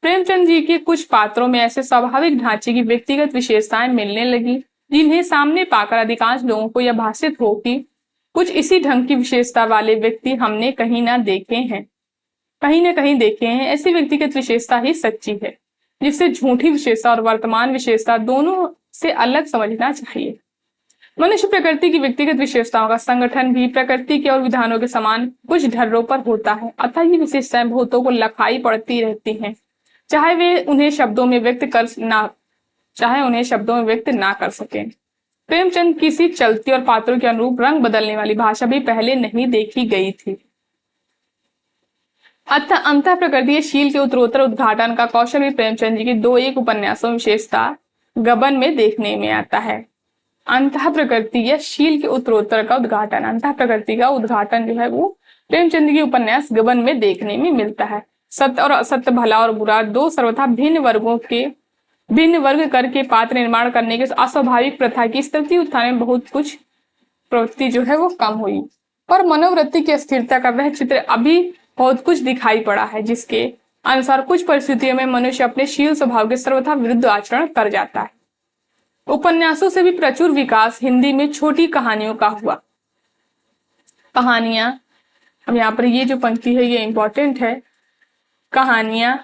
प्रेमचंद जी के कुछ पात्रों में ऐसे स्वाभाविक ढांचे की व्यक्तिगत विशेषताएं मिलने लगी, जिन्हें सामने पाकर अधिकांश लोगों को यह भाषित हो कि कुछ इसी ढंग की विशेषता वाले व्यक्ति हमने कहीं ना कहीं देखे हैं। ऐसी व्यक्तिगत विशेषता ही सच्ची है, जिससे झूठी विशेषता और वर्तमान विशेषता दोनों से अलग समझना चाहिए। मनुष्य प्रकृति की व्यक्तिगत विशेषताओं का संगठन भी प्रकृति के और विधानों के समान कुछ ढर्रों पर होता है, अतः ये विशेषताएं बहुतों को लखाई पड़ती रहती हैं, चाहे वे उन्हें शब्दों में व्यक्त ना कर सके। प्रेमचंद किसी चलती और पात्रों के अनुरूप रंग बदलने वाली भाषा भी पहले नहीं देखी गई थी। अतः अंतः प्रकृति शील के उत्तरोत्तर उद्घाटन का कौशल भी प्रेमचंद जी के दो एक उपन्यासों विशेषता गबन में देखने में आता है। अंतः प्रकृति या शील के उत्तरोत्तर का उद्घाटन, अंतः प्रकृति का उद्घाटन जो है वो प्रेमचंद के उपन्यास गबन में देखने में मिलता है। सत्य और असत्य, भला और बुरा, दो सर्वथा भिन्न वर्ग करके पात्र निर्माण करने के अस्वाभाविक प्रथा की इस तृतीय उत्थान में बहुत कुछ प्रवृत्ति जो है वो कम हुई, पर मनोवृत्ति की अस्थिरता का वह चित्र अभी बहुत कुछ दिखाई पड़ा है, जिसके अनुसार कुछ परिस्थितियों में मनुष्य अपने शील स्वभाव के सर्वथा विरुद्ध आचरण कर जाता है। उपन्यासों से भी प्रचुर विकास हिंदी में छोटी कहानियों का हुआ। कहानियां, अब यहाँ पर ये जो पंक्ति है ये इंपॉर्टेंट है। कहानियां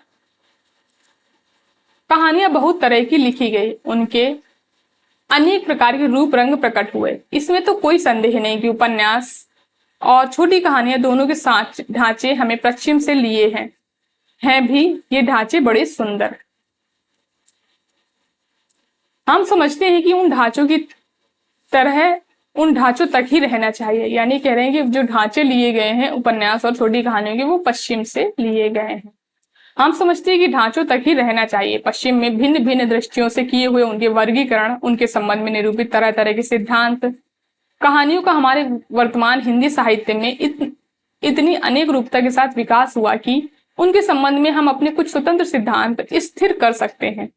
बहुत तरह की लिखी गई, उनके अनेक प्रकार के रूप रंग प्रकट हुए। इसमें तो कोई संदेह नहीं कि उपन्यास और छोटी कहानियां दोनों के साथ ढांचे हमें पश्चिम से लिए हैं भी ये ढांचे बड़े सुंदर। हम समझते हैं कि उन ढांचों की तरह उन ढांचों तक ही रहना चाहिए, यानी कह रहे हैं कि जो ढांचे लिए गए हैं उपन्यास और छोटी कहानियों के वो पश्चिम से लिए गए हैं। हम समझते हैं कि ढांचों तक ही रहना चाहिए। पश्चिम में भिन्न भिन्न दृष्टियों से किए हुए उनके वर्गीकरण, उनके संबंध में निरूपित तरह तरह के सिद्धांत, कहानियों का हमारे वर्तमान हिंदी साहित्य में इतनी अनेक रूपता के साथ विकास हुआ कि उनके संबंध में हम अपने कुछ स्वतंत्र सिद्धांत स्थिर कर सकते हैं,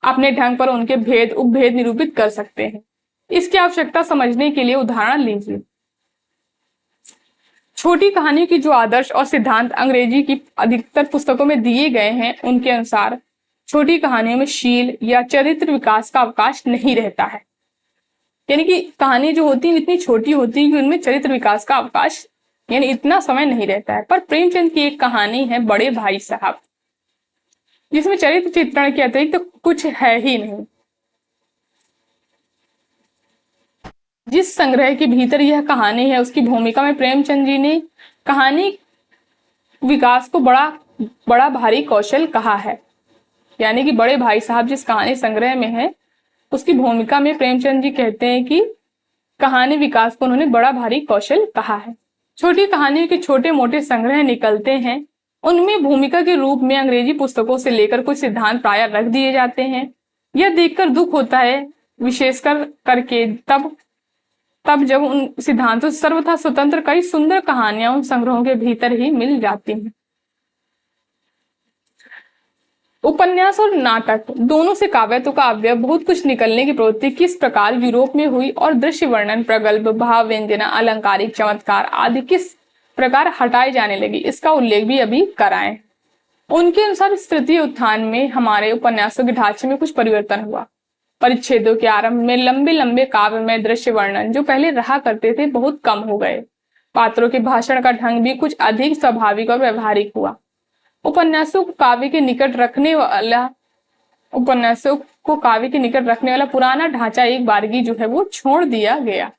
अपने ढंग पर उनके भेद उपभेद निरूपित कर सकते हैं। इसकी आवश्यकता समझने के लिए उदाहरण लीजिए। छोटी कहानियों की जो आदर्श और सिद्धांत अंग्रेजी की अधिकतर पुस्तकों में दिए गए हैं, उनके अनुसार छोटी कहानियों में शील या चरित्र विकास का अवकाश नहीं रहता है। यानी कि कहानी जो होती है इतनी छोटी होती है कि उनमें चरित्र विकास का अवकाश यानी इतना समय नहीं रहता है। पर प्रेमचंद की एक कहानी है बड़े भाई साहब, जिसमें चरित्र चित्रण के अतिरिक्त तो कुछ है ही नहीं। जिस संग्रह के भीतर यह कहानी है उसकी भूमिका में प्रेमचंद जी ने कहानी विकास को बड़ा भारी कौशल कहा है। यानी कि बड़े भाई साहब जिस कहानी संग्रह में है उसकी भूमिका में प्रेमचंद जी कहते हैं कि कहानी विकास को उन्होंने बड़ा भारी कौशल कहा है। छोटी कहानियों के छोटे मोटे संग्रह निकलते हैं, उनमें भूमिका के रूप में अंग्रेजी पुस्तकों से लेकर कुछ सिद्धांत प्राय रख दिए जाते हैं। यह देखकर दुख होता है, विशेषकर करके तब जब उन सिद्धांतों से सर्वथा स्वतंत्र कई सुंदर कहानियां उन संग्रहों के भीतर ही मिल जाती हैं। उपन्यास और नाटक दोनों से काव्य तो काव्य बहुत कुछ निकलने की प्रवृत्ति किस प्रकार यूरोप में हुई और दृश्य वर्णन, प्रगल्भ, भाव व्यंजना, अलंकारिक चमत्कार आदि किस प्रकार हटाए जाने लगी, इसका उल्लेख भी अभी कराएं। उनके अनुसार इस तृतीय उत्थान में हमारे उपन्यासों के ढांचे में कुछ परिवर्तन हुआ। परिच्छेदों के आरंभ में लंबे लंबे काव्य में दृश्य वर्णन जो पहले रहा करते थे बहुत कम हो गए। पात्रों के भाषण का ढंग भी कुछ अधिक स्वाभाविक और व्यवहारिक हुआ। उपन्यासों को काव्य के निकट रखने वाला पुराना ढांचा एक बारगी जो है वो छोड़ दिया गया।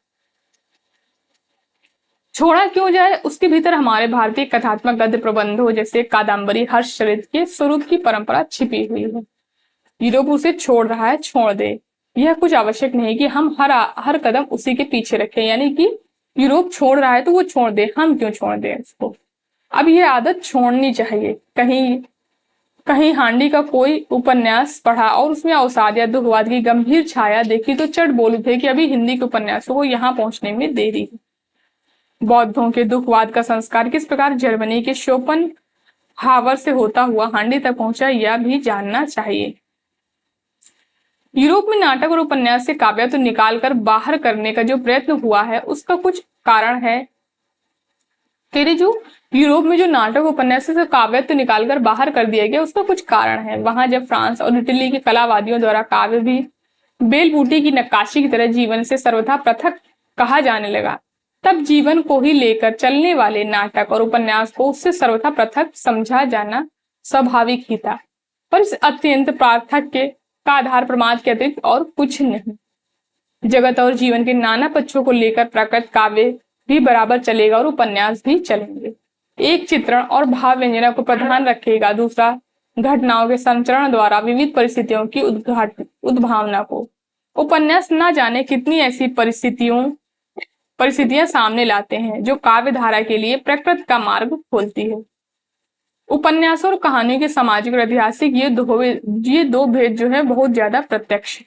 छोड़ा क्यों जाए, उसके भीतर हमारे भारतीय कथात्मक गद्य प्रबंधों जैसे कादम्बरी, हर्षचरित के स्वरूप की परंपरा छिपी हुई है। यूरोप उसे छोड़ रहा है, छोड़ दे। यह कुछ आवश्यक नहीं कि हम हर कदम उसी के पीछे रखें, यानी कि यूरोप छोड़ रहा है तो वो छोड़ दे, हम क्यों छोड़ दें उसको। अब ये आदत छोड़नी चाहिए। कहीं कहीं हांडी का कोई उपन्यास पढ़ा और उसमें अवसाद या दुखवाद की गंभीर छाया देखी तो चट बोल उठे कि अभी हिंदी के उपन्यासों को यहाँ पहुंचने में देरी है। बौद्धों के दुखवाद का संस्कार किस प्रकार जर्मनी के शोपन हावर से होता हुआ हांडी तक पहुंचा, यह भी जानना चाहिए। यूरोप में नाटक और उपन्यास से काव्य तो निकाल कर बाहर करने का जो प्रयत्न हुआ है उसका कुछ कारण है। तेरे जो यूरोप में जो नाटक उपन्यास से काव्य तो निकाल कर बाहर कर दिया गया उसका कुछ कारण है। वहां जब फ्रांस और इटली के कलावादियों द्वारा काव्य भी बेलबूटी की नक्काशी की तरह जीवन से सर्वथा पृथक कहा जाने लगा, तब जीवन को ही लेकर चलने वाले नाटक और उपन्यास को उससे सर्वथा पृथक समझा जाना स्वाभाविक ही था। पर इस अत्यंत पार्थक्य का आधार प्रमाद के अतिरिक्त और कुछ नहीं। जगत और जीवन के नाना पक्षों को लेकर प्रकट काव्य भी बराबर चलेगा और उपन्यास भी चलेंगे। एक चित्रण और भाव व्यंजना को प्रधान रखेगा, दूसरा घटनाओं के संचरण द्वारा विविध परिस्थितियों की उद्भावना को। उपन्यास न जाने कितनी ऐसी परिस्थितियां सामने लाते हैं जो काव्य धारा के लिए प्रकृति का मार्ग खोलती है। उपन्यासों और कहानियों के सामाजिक और ऐतिहासिक ये दो भेद जो है बहुत ज्यादा प्रत्यक्ष है।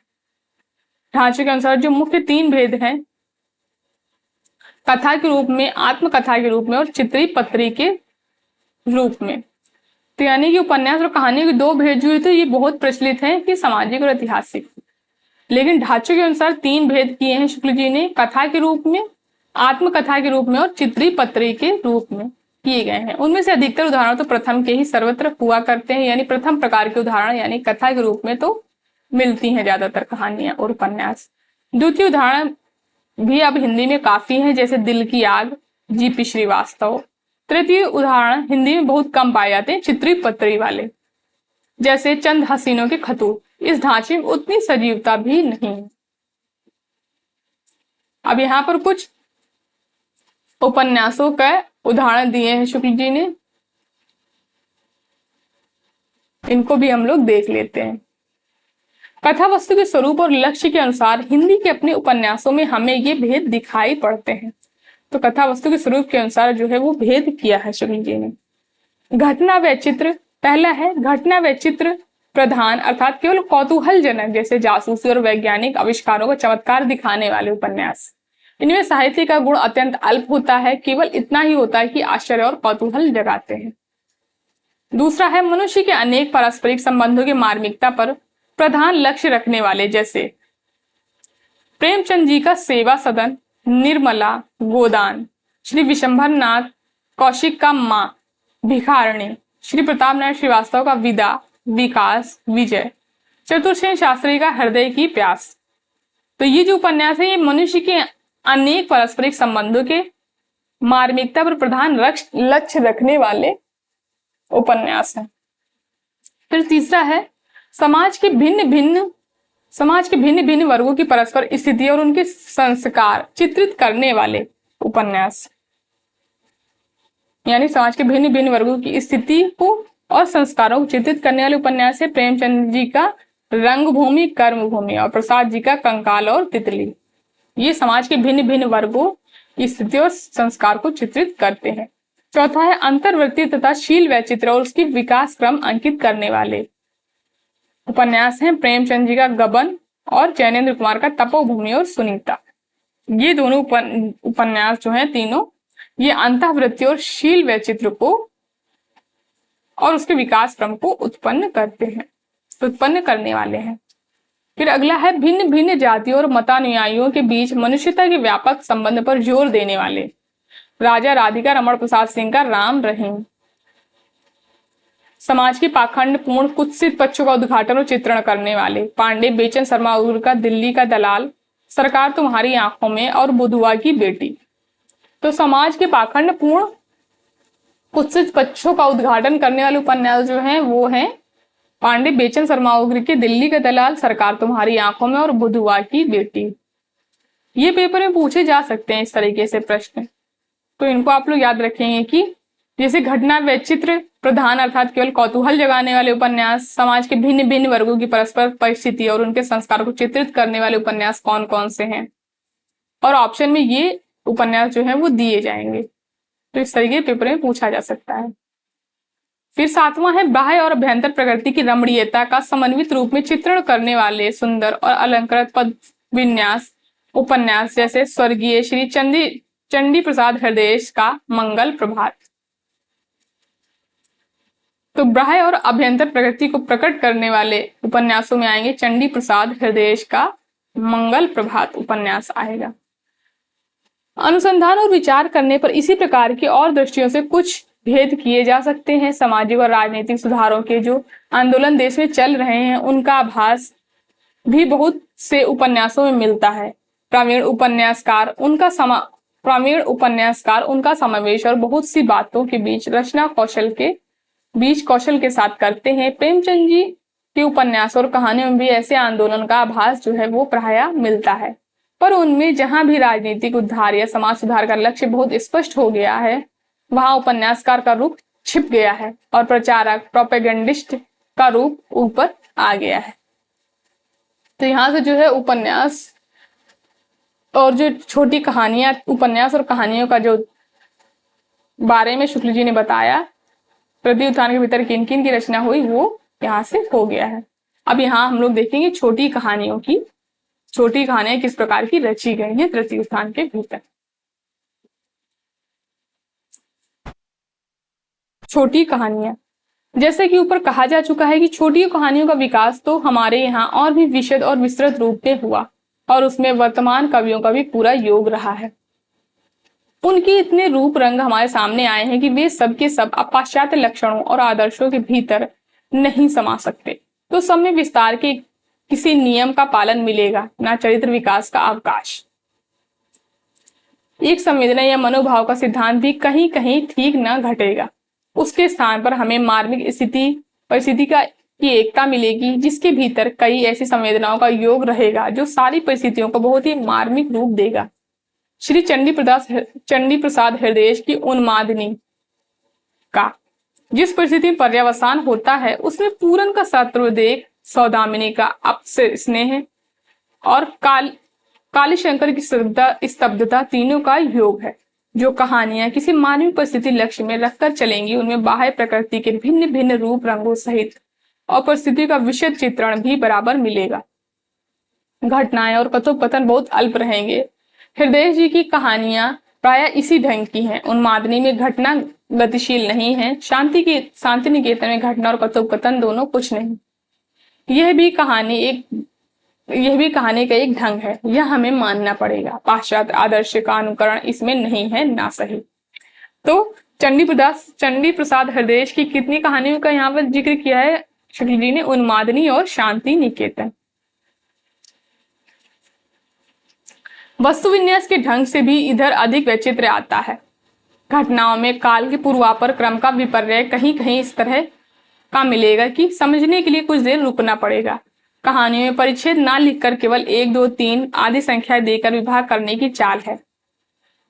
ढांचे के अनुसार जो मुख्य 3 भेद हैं, कथा के रूप में, आत्मकथा के रूप में और चित्री पत्री के रूप में, तो यानी कि उपन्यास और कहानी के 2 भेद जो है ये बहुत प्रचलित हैं कि सामाजिक और ऐतिहासिक। लेकिन ढांचे के अनुसार 3 भेद किए हैं शुक्ल जी ने, कथा के रूप में, आत्मकथा के रूप में और चित्री पत्री के रूप में किए गए हैं। उनमें से अधिकतर उदाहरण तो प्रथम के ही सर्वत्र हुआ करते हैं, यानी प्रथम प्रकार के उदाहरण यानी कथा के रूप में तो मिलती हैं ज्यादातर कहानियां और उपन्यास। द्वितीय उदाहरण भी अब हिंदी में काफी हैं, जैसे दिल की आग, जीपी श्रीवास्तव। तृतीय उदाहरण हिंदी में बहुत कम पाए जाते हैं, चित्री पत्री वाले, जैसे चंद हसीनों के खतूत। इस ढांचे में उतनी सजीवता भी नहीं है। अब यहाँ पर कुछ उपन्यासों का उदाहरण दिए हैं शुक्ल जी ने, इनको भी हम लोग देख लेते हैं। कथा वस्तु के स्वरूप और लक्ष्य के अनुसार हिंदी के अपने उपन्यासों में हमें ये भेद दिखाई पड़ते हैं। तो कथा वस्तु के स्वरूप के अनुसार जो है वो भेद किया है शुक्ल जी ने। घटना व चित्र, पहला है घटना व चित्र प्रधान, अर्थात केवल कौतूहलजनक जैसे जासूसी और वैज्ञानिक आविष्कारों का चमत्कार दिखाने वाले उपन्यास। इनमें साहित्य का गुण अत्यंत अल्प होता है, केवल इतना ही होता है कि आश्चर्य और कौतूहल जगाते हैं। दूसरा है मनुष्य के अनेक पारस्परिक संबंधों की मार्मिकता पर प्रधान लक्ष्य रखने वाले, जैसे प्रेमचंद जी का सेवा सदन, निर्मला, गोदान, श्री विशंभर नाथ कौशिक का मां, भिखारणी, श्री प्रताप नारायण श्रीवास्तव का विदा, विकास, विजय, चतुर्सेन शास्त्री का हृदय की प्यास। तो ये जो उपन्यास है ये मनुष्य के अनेक पारस्परिक संबंधों के मार्मिकता पर प्रधान लक्ष्य रखने वाले उपन्यास है। फिर तीसरा है समाज के भिन्न भिन्न वर्गों की परस्पर स्थिति और उनके संस्कार चित्रित करने वाले उपन्यास, यानी समाज के भिन्न भिन्न वर्गों की स्थिति को और संस्कारों को चित्रित करने वाले उपन्यास है प्रेमचंद जी का रंगभूमि, कर्मभूमि और प्रसाद जी का कंकाल और तितली। ये समाज के भिन्न भिन्न वर्गों की स्थिति और संस्कार को चित्रित करते हैं। चौथा है अंतर्वृत्ति तथा शील वैचित्र और उसकी विकास क्रम अंकित करने वाले उपन्यास हैं प्रेमचंद जी का गबन और जैनेन्द्र कुमार का तपोभूमि और सुनीता। ये दोनों उपन्यास जो हैं तीनों, ये अंतर्वृत्ति और शील वैचित्र को और उसके विकास क्रम को उत्पन्न करने वाले हैं। फिर अगला है भिन्न भिन्न जातियों और मतानुयायियों के बीच मनुष्यता के व्यापक संबंध पर जोर देने वाले राजा राधिका रमण प्रसाद सिंह का राम रहीम। समाज के पाखंड पूर्ण कुत्सित पक्षों का उद्घाटन और चित्रण करने वाले पांडे बेचन शर्मा उर्र का दिल्ली का दलाल, सरकार तुम्हारी आंखों में और बुधुआ की बेटी। तो समाज के पाखंड पूर्ण कुत्सित पक्षों का उद्घाटन करने वाले उपन्यास जो हैं वो हैं पांडे बेचन शर्मा उर्र के दिल्ली का दलाल, सरकार तुम्हारी आंखों में और बुधुआ की बेटी। ये पेपर में पूछे जा सकते हैं इस तरीके से प्रश्न, तो इनको आप लोग याद रखेंगे कि जैसे घटना व चित्र प्रधान अर्थात केवल कौतूहल जगाने वाले उपन्यास, समाज के भिन्न भिन्न वर्गों की परस्पर परिस्थिति और उनके संस्कार को चित्रित करने वाले उपन्यास कौन कौन से हैं, और ऑप्शन में ये उपन्यास जो है वो दिए जाएंगे। तो इस तरीके पेपर में पूछा जा सकता है। फिर 7वां है बाह्य और अभ्यंतर प्रकृति की रमणीयता का समन्वित रूप में चित्रण करने वाले सुंदर और अलंकृत पद विन्यास उपन्यास, जैसे स्वर्गीय श्री चंडी प्रसाद हृदय का मंगल प्रभात। तो बाह्य और अभ्यंतर प्रकृति को प्रकट करने वाले उपन्यासों में आएंगे चंडी प्रसाद हृदय का मंगल प्रभात उपन्यास आएगा। अनुसंधान और विचार करने पर इसी प्रकार की और दृष्टियों से कुछ भेद किए जा सकते हैं। सामाजिक और राजनीतिक सुधारों के जो आंदोलन देश में चल रहे हैं उनका आभास भी बहुत से उपन्यासों में मिलता है। प्रवीण उपन्यासकार उनका समावेश और बहुत सी बातों के बीच रचना कौशल के साथ करते हैं। प्रेमचंद जी के उपन्यास और कहानियों में भी ऐसे आंदोलन का आभास जो है वो प्रायः मिलता है, पर उनमें जहां भी राजनीतिक उद्धार या समाज सुधार का लक्ष्य बहुत स्पष्ट हो गया है वहां उपन्यासकार का रूप छिप गया है और प्रचारक प्रोपेगेंडिस्ट का रूप ऊपर आ गया है। तो यहाँ से जो है उपन्यास और जो छोटी कहानियां, उपन्यास और कहानियों का जो बारे में शुक्ल जी ने बताया, पृथ्वी उत्थान के भीतर किन किन की रचना हुई, वो यहाँ से हो गया है। अब यहाँ हम लोग देखेंगे छोटी कहानियां किस प्रकार की रची गई हैं पृथ्वी उत्थान के भीतर। छोटी कहानियां, जैसे कि ऊपर कहा जा चुका है कि छोटी कहानियों का विकास तो हमारे यहाँ और भी विशद और विस्तृत रूप में हुआ और उसमें वर्तमान कवियों का भी पूरा योग रहा है। उनके इतने रूप रंग हमारे सामने आए हैं कि वे सब के सब पाश्चात्य लक्षणों और आदर्शों के भीतर नहीं समा सकते। तो सब में विस्तार के किसी नियम का पालन मिलेगा, ना चरित्र विकास का अवकाश। एक संवेदना या मनोभाव का सिद्धांत भी कहीं कहीं ठीक न घटेगा। उसके स्थान पर हमें मार्मिक परिस्थिति की एकता मिलेगी, जिसके भीतर कई ऐसी संवेदनाओं का योग रहेगा जो सारी परिस्थितियों को बहुत ही मार्मिक रूप देगा। श्री चंडी प्रसाद हृदय की उन्मादनी का जिस परिस्थिति में पर्यवसान होता है उसमें पूरन का शत्रुदेह, सौदामिनी का अपसे स्नेह और कालीशंकर की स्तब्धता तीनों का योग है। जो कहानियां किसी मानवीय परिस्थिति लक्ष्य में रखकर चलेंगी उनमें बाह्य प्रकृति के भिन्न भिन्न रूप रंगों सहित और परिस्थिति का विशद चित्रण भी बराबर मिलेगा। घटनाएं और कथोपकथन बहुत अल्प रहेंगे। हृदय जी की कहानियां प्राय इसी ढंग की हैं। उन्मादनी में घटना गतिशील नहीं है, शांति निकेतन में घटना और कथोपकथन दोनों कुछ नहीं। यह भी कहानी का एक ढंग है, यह हमें मानना पड़ेगा। पाश्चात्य आदर्श का अनुकरण इसमें नहीं है, ना सही। तो चंडी प्रसाद हृदय की कितनी कहानियों का यहाँ पर जिक्र किया है शुक्ल जी ने? उन्मादनी और शांति निकेतन। वस्तु विन्यास के ढंग से भी इधर अधिक वैचित्र्य आता है। घटनाओं में काल के पूर्वापर क्रम का विपर्य कहीं कहीं इस तरह का मिलेगा कि समझने के लिए कुछ देर रुकना पड़ेगा। कहानियों में परिच्छेद ना लिखकर केवल 1, 2, 3 आदि संख्याएं देकर विभाग करने की चाल है।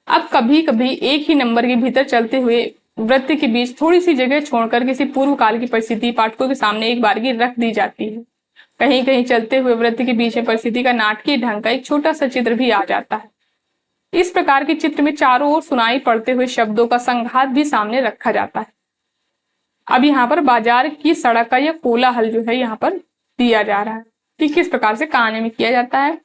अब कभी कभी एक ही नंबर के भीतर चलते हुए वृत्त के बीच थोड़ी सी जगह छोड़कर किसी पूर्व काल की परिस्थिति पाठकों के सामने एक बारगी रख दी जाती है। कहीं कहीं चलते हुए वृत्त के बीच में परिस्थिति का नाटकीय ढंग का एक छोटा सा चित्र भी आ जाता है। इस प्रकार के चित्र में चारों ओर सुनाई पड़ते हुए शब्दों का संघात भी सामने रखा जाता है। अब यहाँ पर बाजार की सड़क का यह कोलाहल जो है यहाँ पर दिया जा रहा है कि किस प्रकार से कहानी में किया जाता है।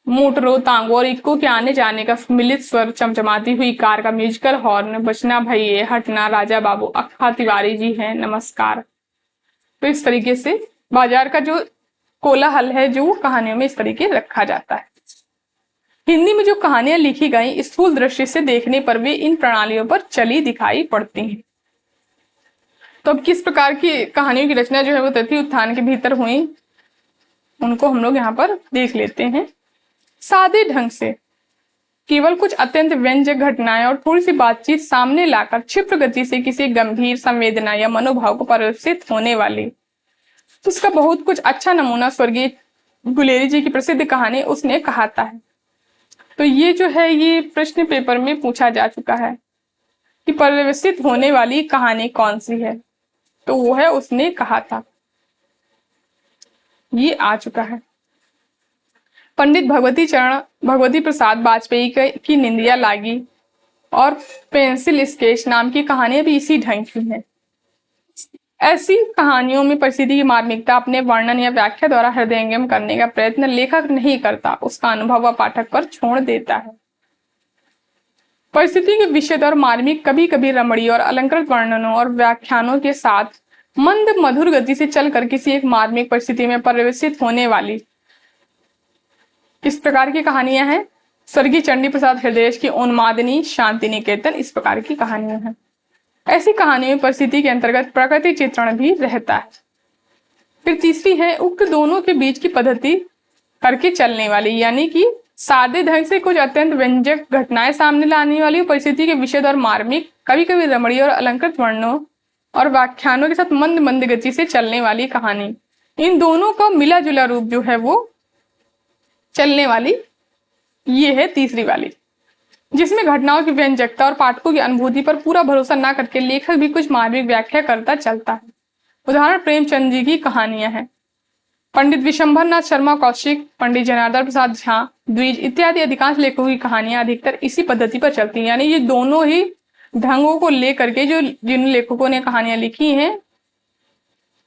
मोटरों, तांगों और इक्को के आने जाने का मिलित स्वर, चमचमाती हुई कार का म्यूजिकल हॉर्न, बचना भैये, हटना, राजा बाबू, अक्खा तिवारी जी हैं, नमस्कार। तो इस तरीके से बाजार का जो कोलाहल है जो कहानियों में इस तरीके रखा जाता है। हिंदी में जो कहानियां लिखी गई स्थूल दृष्टि से देखने पर वे इन प्रणालियों पर चली दिखाई पड़ती हैं। तो अब किस प्रकार की कहानियों की रचना जो है वो पृथ्वी उत्थान के भीतर हुई, उनको हम लोग यहाँ पर देख लेते हैं। सादे ढंग से केवल कुछ अत्यंत व्यंजक घटनाएं और थोड़ी सी बातचीत सामने लाकर क्षिप्र गति से किसी गंभीर संवेदना या मनोभाव को परिवर्तित होने वाली, तो उसका बहुत कुछ अच्छा नमूना स्वर्गीय गुलेरी जी की प्रसिद्ध कहानी उसने कहाता है। तो ये जो है ये प्रश्न पेपर में पूछा जा चुका है कि परिवर्तित होने वाली कहानी कौन सी है, तो वो है उसने कहा था, ये आ चुका है। पंडित भगवती प्रसाद वाजपेयी की निंदिया लागी और पेंसिल स्केच नाम की कहानियां भी इसी ढंग की हैं। ऐसी कहानियों में परिस्थिति की मार्मिकता अपने वर्णन या व्याख्या द्वारा हृदयंगम करने का प्रयत्न लेखक नहीं करता, उसका अनुभव व पाठक पर छोड़ देता है। परिस्थिति के विषय और मार्मिक कभी कभी रमणीय और अलंकृत वर्णनों और व्याख्यानों के साथ मंद मधुर गति से चलकर किसी एक मार्मिक परिस्थिति में परिवेशित होने वाली किस प्रकार की कहानियां हैं? स्वर्गीय चंडी प्रसाद हृदयेश की उन्मादिनी, शांति निकेतन, इस प्रकार की कहानियां हैं। ऐसी कहानियों में परिस्थिति के अंतर्गत प्रकृति चित्रण भी रहता है। फिर तीसरी है उक्त दोनों के बीच की पद्धति करके चलने वाली, यानी कि सादे ढंग से कुछ अत्यंत व्यंजक घटनाएं सामने लाने वाली, परिस्थिति के विषय और मार्मिक कभी कभी रमणीय और अलंकृत वर्णों और व्याख्यानों के साथ मंद मंद गति से चलने वाली कहानी। इन दोनों का मिला जुला रूप जो है वो चलने वाली ये है तीसरी वाली, जिसमें घटनाओं की व्यंजकता और पाठकों की अनुभूति पर पूरा भरोसा न करके लेखक भी कुछ मार्मिक व्याख्या करता चलता है। उदाहरण प्रेमचंद जी की कहानियां हैं। पंडित विशंभरनाथ शर्मा कौशिक, पंडित जनार्दन प्रसाद झा, द्विज इत्यादि अधिकांश लेखकों की कहानियां अधिकतर इसी पद्धति पर चलती हैं, यानी ये दोनों ही ढंगों को लेकर के जो जिन लेखकों ने कहानियां लिखी हैं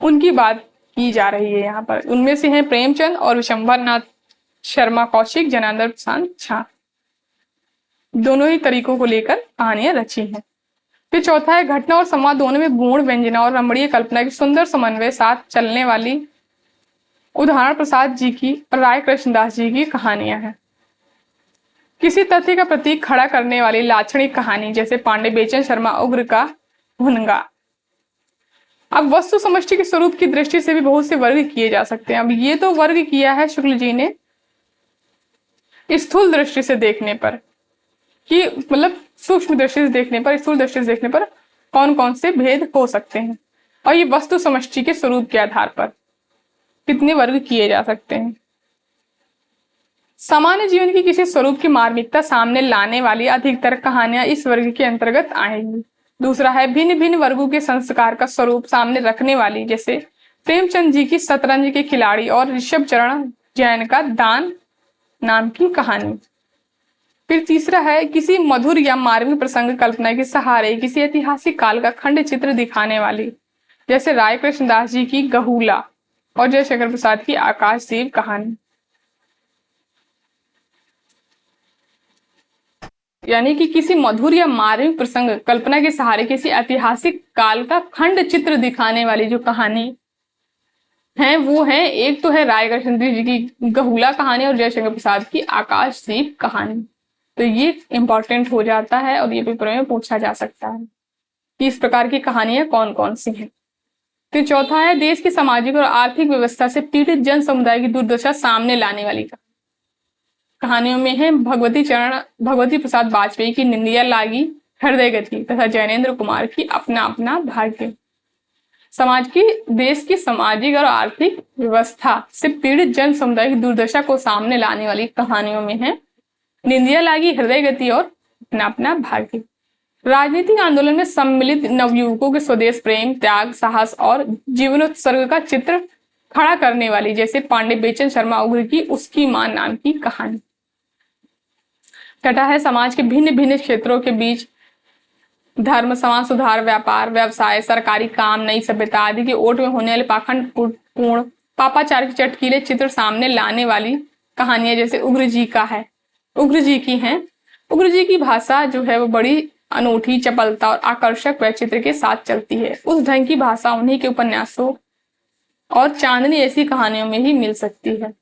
उनकी बात की जा रही है यहाँ पर। उनमें से हैं प्रेमचंद और विशंभरनाथ शर्मा कौशिक, जनार्दन प्रसाद झा, दोनों ही तरीकों को लेकर कहानियां रची हैं। फिर चौथा है घटना और संवाद दोनों में गुण, व्यंजना और रमणीय कल्पना की सुंदर समन्वय साथ चलने वाली। उदाहरण प्रसाद जी की और राय कृष्णदास जी की कहानियां हैं। किसी तथ्य का प्रतीक खड़ा करने वाली लाक्षणिक कहानी, जैसे पांडे बेचन शर्मा उग्र का भुनगा। अब वस्तु समष्टि के स्वरूप की दृष्टि से भी बहुत से वर्ग किए जा सकते हैं। अब ये तो वर्ग किया है शुक्ल जी ने स्थूल दृष्टि से देखने पर, कि मतलब सूक्ष्म दृष्टि से देखने पर, स्थूल दृष्टि से देखने पर कौन कौन से भेद हो सकते हैं, और ये वस्तु समष्टि के स्वरूप के आधार पर कितने वर्ग किए जा सकते हैं। सामान्य जीवन की किसी स्वरूप की मार्मिकता सामने लाने वाली अधिकतर कहानियां इस वर्ग के अंतर्गत आएंगी। दूसरा है भिन्न भिन्न वर्गों के संस्कार का स्वरूप सामने रखने वाली, जैसे प्रेमचंद जी की शतरंज के खिलाड़ी और ऋषभ चरण जैन का दान नाम की कहानी। फिर तीसरा है किसी मधुर या मार्मिक प्रसंग कल्पना के सहारे किसी ऐतिहासिक काल का खंड चित्र दिखाने वाली, जैसे राय कृष्णदास जी की गहुला और जयशंकर प्रसाद की आकाशदीप कहानी। यानी कि किसी मधुर या मार्मिक प्रसंग कल्पना के सहारे किसी ऐतिहासिक काल का खंड चित्र दिखाने वाली जो कहानी है वो है, एक तो है राय कृष्ण जी की गहुला कहानी और जयशंकर प्रसाद की आकाशदीप कहानी। तो ये इंपॉर्टेंट हो जाता है और ये पेपर में पूछा जा सकता है कि इस प्रकार की कहानियां कौन कौन सी हैं। फिर चौथा है देश की सामाजिक और आर्थिक व्यवस्था से पीड़ित जन समुदाय की दुर्दशा सामने लाने वाली कहानियों में है भगवती प्रसाद वाजपेयी की निंदिया लागी, हृदय गति तथा जैनेन्द्र कुमार की अपना अपना भाग्य। समाज की देश की सामाजिक और आर्थिक व्यवस्था से पीड़ित जन समुदाय की दुर्दशा को सामने लाने वाली कहानियों में है निंदिया लागी, हृदय गति और अपना अपना भाग्य। राजनीतिक आंदोलन में सम्मिलित नवयुवकों के स्वदेश प्रेम, त्याग, साहस और जीवनोत्सर्ग का चित्र खड़ा करने वाली, जैसे पांडे बेचन शर्मा उग्र की उसकी मां नाम की कहानी। छठा है समाज के भिन्न भिन्न क्षेत्रों के बीच धर्म, समाज सुधार, व्यापार, व्यवसाय, सरकारी काम, नई सभ्यता आदि की ओट में होने वाले पाखंड पूर्ण पापाचार के चटकीले चित्र सामने लाने वाली कहानियां, जैसे उग्र जी का है, उग्र जी की हैं। उग्र जी की भाषा जो है वो बड़ी अनूठी, चपलता और आकर्षक वैचित्र के साथ चलती है। उस ढंग की भाषा उन्हीं के उपन्यासों और चांदनी ऐसी कहानियों में ही मिल सकती है।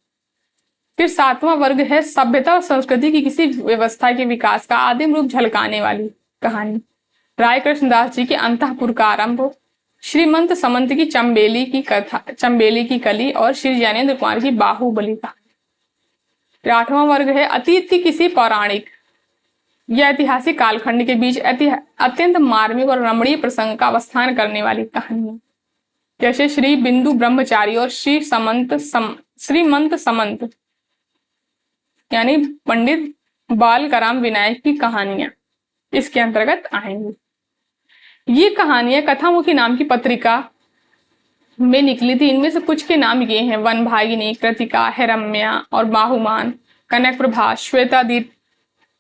फिर सातवां वर्ग है सभ्यता और संस्कृति की किसी व्यवस्था के विकास का आदिम रूप झलकाने वाली कहानी। राय कृष्णदास जी के अंतःपुर का आरंभ, श्रीमंत समंत की चंबेली की कथा, चंबेली की कली और श्री जैनेन्द्र कुमार की बाहुबली कहानी। आठवां वर्ग है अतीत की किसी पौराणिक या ऐतिहासिक कालखंड के बीच अत्यंत मार्मिक और रमणीय प्रसंग का अवस्थान करने वाली कहानियां, जैसे श्री बिंदु ब्रह्मचारी और श्रीमंत समंत यानी पंडित बालकराम विनायक की कहानियां इसके अंतर्गत आएंगी। ये कहानियां कथामुखी नाम की पत्रिका में निकली थी। इनमें से कुछ के नाम ये हैं: वन भागिनी, कृतिका, हिरम्या और बाहुमान, कनक प्रभा, श्वेतादीप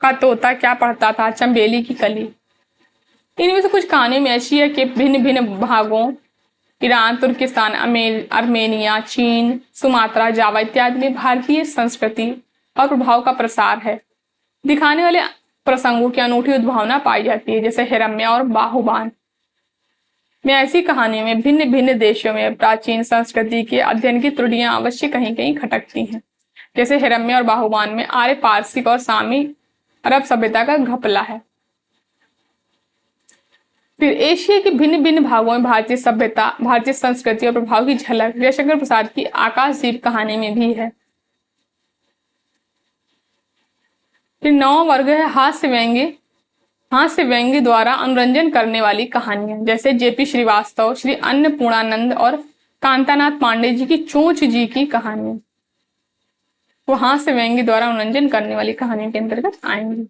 का तोता क्या पढ़ता था, चंबेली की कली। इनमें से कुछ कहानियों में एशिया के भिन्न भिन्न भागों, ईरान, तुर्किस्तान, अर्मेनिया, चीन, सुमात्रा, जावा इत्यादि में भारतीय संस्कृति और प्रभाव का प्रसार है दिखाने वाले प्रसंगों की अनूठी उद्भावना पाई जाती है। जैसे हिरम्या और बाहुबान में ऐसी कहानियों में भिन्न भिन्न देशों में प्राचीन संस्कृति के अध्ययन की त्रुटियां अवश्य कहीं कहीं खटकती हैं। जैसे हिरम्या और बाहुबान में आर्य पारसिक और सामी अरब सभ्यता का घपला है। फिर एशिया के भिन्न भिन्न भागों में भारतीय सभ्यता, भारतीय संस्कृति और प्रभाव की झलक जयशंकर प्रसाद की आकाशदीप कहानी में भी है। फिर 9वां वर्ग है हास्य व्यंग्य द्वारा मनोरंजन करने वाली कहानियां। जैसे जेपी श्रीवास्तव, श्री अन्नपूर्णानंद और कांतानाथ पांडे जी की चोंच जी की कहानी, वो हास्य व्यंग्य द्वारा मनोरंजन करने वाली कहानियों के अंतर्गत आएंगी।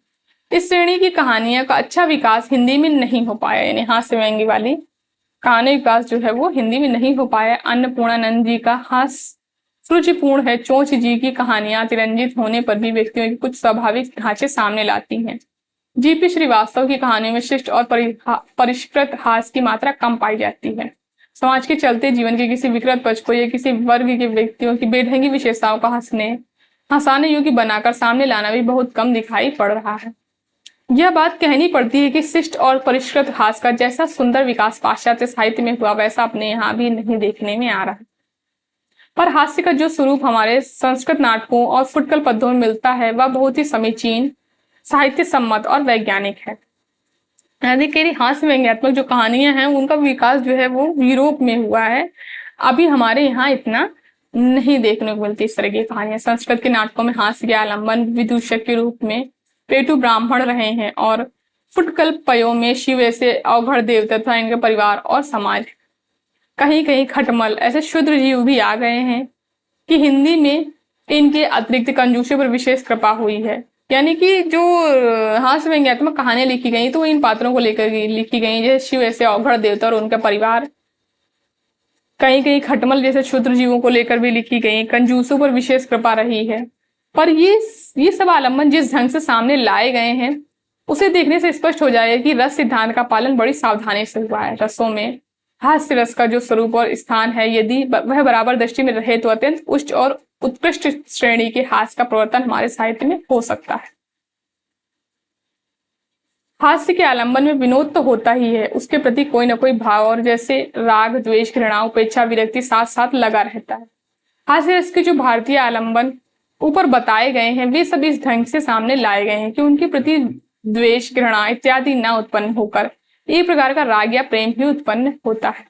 इस श्रेणी की कहानियों का अच्छा विकास हिंदी में नहीं हो पाया, यानी हास्य व्यंग्य वाली कहानी विकास जो है वो हिंदी में नहीं हो पाया। अन्नपूर्णानंद जी का हास्य रुचिपूर्ण है। चोंच जी की कहानियां तिरंजित होने पर भी व्यक्तियों के कुछ स्वाभाविक ढांचे सामने लाती हैं। जीपी श्रीवास्तव की कहानियों में शिष्ट और परिष्कृत हास्य की मात्रा कम पाई जाती है। समाज के चलते जीवन के किसी विकृत पक्ष को या किसी वर्ग के व्यक्तियों की बेढंगी विशेषताओं का हंसाने योग्य बनाकर सामने लाना भी बहुत कम दिखाई पड़ रहा है। यह बात कहनी पड़ती है कि शिष्ट और परिष्कृत हास्य का जैसा सुंदर विकास पाश्चात्य साहित्य में हुआ, वैसा अपने यहाँ भी नहीं देखने में आ रहा है। पर हास्य का जो स्वरूप हमारे संस्कृत नाटकों और फुटकल पद्यों में मिलता है, वह बहुत ही समीचीन, साहित्य सम्मत और वैज्ञानिक है। यानी कि हास्य व्यंग्यात्मक जो कहानियां हैं उनका विकास जो है वो यूरोप में हुआ है, अभी हमारे यहाँ इतना नहीं देखने को मिलती इस तरह की कहानियां। संस्कृत के नाटकों में हास्य के आलंबन विदूषक के रूप में पेटू ब्राह्मण रहे हैं और फुटकल पयों में शिव ऐसे अवघड़ देवता तथा इनके परिवार और समाज, कहीं कहीं खटमल ऐसे क्षुद्र जीव भी आ गए हैं कि हिंदी में इनके अतिरिक्त कंजूसी पर विशेष कृपा हुई है। यानी कि जो हास्य व्यंग्यात्मक कहानियां लिखी गई तो इन पात्रों को लेकर लिखी गई, जैसे शिव ऐसे अवघड़ देवता और उनका परिवार, कहीं कहीं खटमल जैसे क्षुद्र जीवों को लेकर भी लिखी गई, कंजूसों पर विशेष कृपा रही है। पर ये सब आलम्बन जिस ढंग से सामने लाए गए हैं उसे देखने से स्पष्ट हो जाएगा कि रस सिद्धांत का पालन बड़ी सावधानी से हुआ है। रसों में हास्य रस का जो स्वरूप और स्थान है, यदि वह बराबर दृष्टि में रहे तो अत्यंत उच्च और उत्कृष्ट श्रेणी के हास्य का प्रवर्तन हमारे साहित्य में हो सकता है। हास्य के आलंबन में विनोद तो होता ही है, उसके प्रति कोई ना कोई भाव और जैसे राग, द्वेष, घृणा, उपेक्षा, विरक्ति साथ साथ लगा रहता है। हास्य रस के जो भारतीय आलंबन ऊपर बताए गए हैं वे सब इस ढंग से सामने लाए गए हैं कि उनके प्रति द्वेष, घृणा इत्यादि न उत्पन्न होकर एक प्रकार का राग या प्रेम ही उत्पन्न होता है।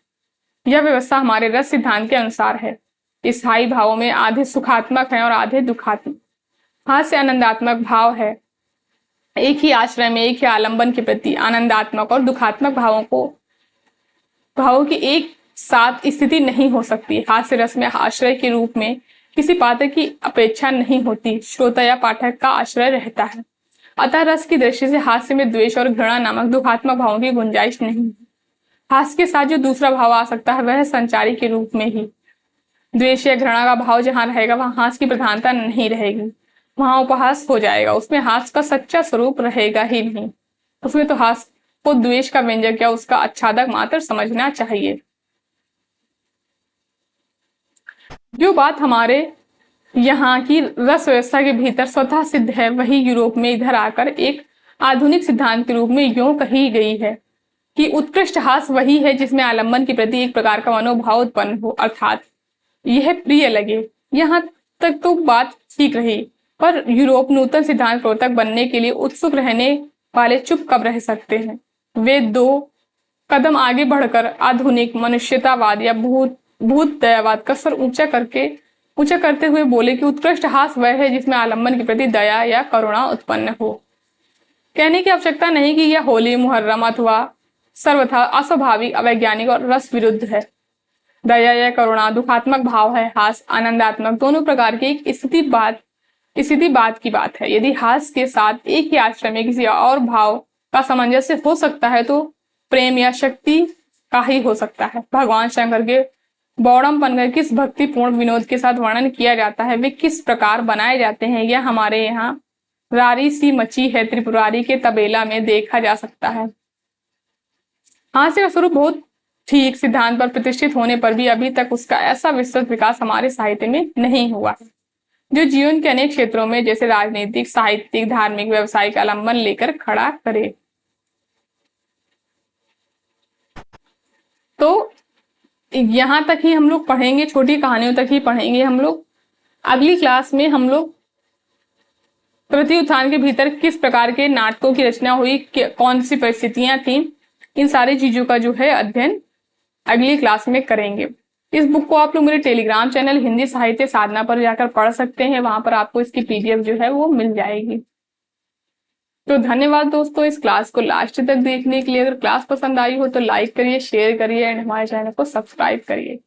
यह व्यवस्था हमारे रस सिद्धांत के अनुसार है। स्थायी भावों में आधे सुखात्मक हैं और आधे दुखात्मक। हास्य आनंदात्मक भाव है। एक ही आश्रय में एक ही आलंबन के प्रति आनंदात्मक और दुखात्मक भावों की एक साथ स्थिति नहीं हो सकती। हास्य रस में आश्रय के रूप में किसी पात्र की अपेक्षा नहीं होती, श्रोता या पाठक का आश्रय रहता है। अतः रस की दृष्टि से हास्य में द्वेष और घृणा नामक दुखात्मक भावों की गुंजाइश नहीं है। हास्य के साथ जो दूसरा भाव आ सकता है वह संचारी के रूप में ही। द्वेष या घृणा का भाव जहां रहेगा वहां हास्य की प्रधानता नहीं रहेगी, वहां उपहास हो जाएगा, उसमें हास्य का सच्चा स्वरूप रहेगा ही नहीं। उसमें तो हास्य को द्वेष का व्यंजक या उसका आच्छादक मात्र समझना चाहिए। जो बात हमारे यहाँ की रस व्यवस्था के भीतर स्वतः सिद्ध है वही यूरोप में इधर आकर एक आधुनिक सिद्धांत के रूप में यूं कही गई है कि उत्कृष्ट हास्य वही है जिसमें आलंबन के प्रति एक प्रकार का मनोभाव उत्पन्न हो, अर्थात यह प्रिय लगे। यहाँ तक तो बात ठीक रही, पर यूरोप नूतन सिद्धांत प्रवर्तक बनने के लिए उत्सुक रहने वाले चुप कब रह सकते हैं। वे 2 कदम आगे बढ़कर आधुनिक मनुष्यतावाद या भूत दयावाद का सर ऊंचा करते हुए बोले कि उत्कृष्ट हास्य वह है जिसमें आलंबन के प्रति दया या करुणा उत्पन्न हो। कहने की आवश्यकता नहीं कि यह होली, मुहर्रम अथवा सर्वथा अस्वाभाविक, अवैज्ञानिक और रस विरुद्ध है। दया या करुणा दुखात्मक भाव है, हास्य आनंदात्मक, दोनों प्रकार की एक स्थिति बात की बात है। यदि हास्य के साथ एक ही आश्रय में किसी और भाव का सामंजस्य हो सकता है तो प्रेम या शक्ति का ही हो सकता है। भगवान शंकर के बौड़म पनघर किस भक्तिपूर्ण विनोद के साथ वर्णन किया जाता है, वे किस प्रकार बनाए जाते हैं, यह हमारे यहाँ रारी सी मची है त्रिपुरारी के तबेला में देखा जा सकता है। हास्य का स्वरूप बहुत ठीक सिद्धांत पर प्रतिष्ठित होने पर भी अभी तक उसका ऐसा विस्तृत विकास हमारे साहित्य में नहीं हुआ जो जीवन के अनेक क्षेत्रों में जैसे राजनीतिक, साहित्यिक, धार्मिक, व्यवसायिक आलंबन लेकर खड़ा करे। तो यहां तक ही हम लोग पढ़ेंगे, छोटी कहानियों तक ही पढ़ेंगे हम लोग। अगली क्लास में हम लोग पृथ्वी उत्थान के भीतर किस प्रकार के नाटकों की रचना हुई, कौन सी परिस्थितियां थी, इन सारी चीजों का जो है अध्ययन अगली क्लास में करेंगे। इस बुक को आप लोग मेरे टेलीग्राम चैनल हिंदी साहित्य साधना पर जाकर पढ़ सकते हैं, वहां पर आपको इसकी पीडीएफ जो है वो मिल जाएगी। तो धन्यवाद दोस्तों इस क्लास को लास्ट तक देखने के लिए। अगर क्लास पसंद आई हो तो लाइक करिए, शेयर करिए एंड हमारे चैनल को सब्सक्राइब करिए।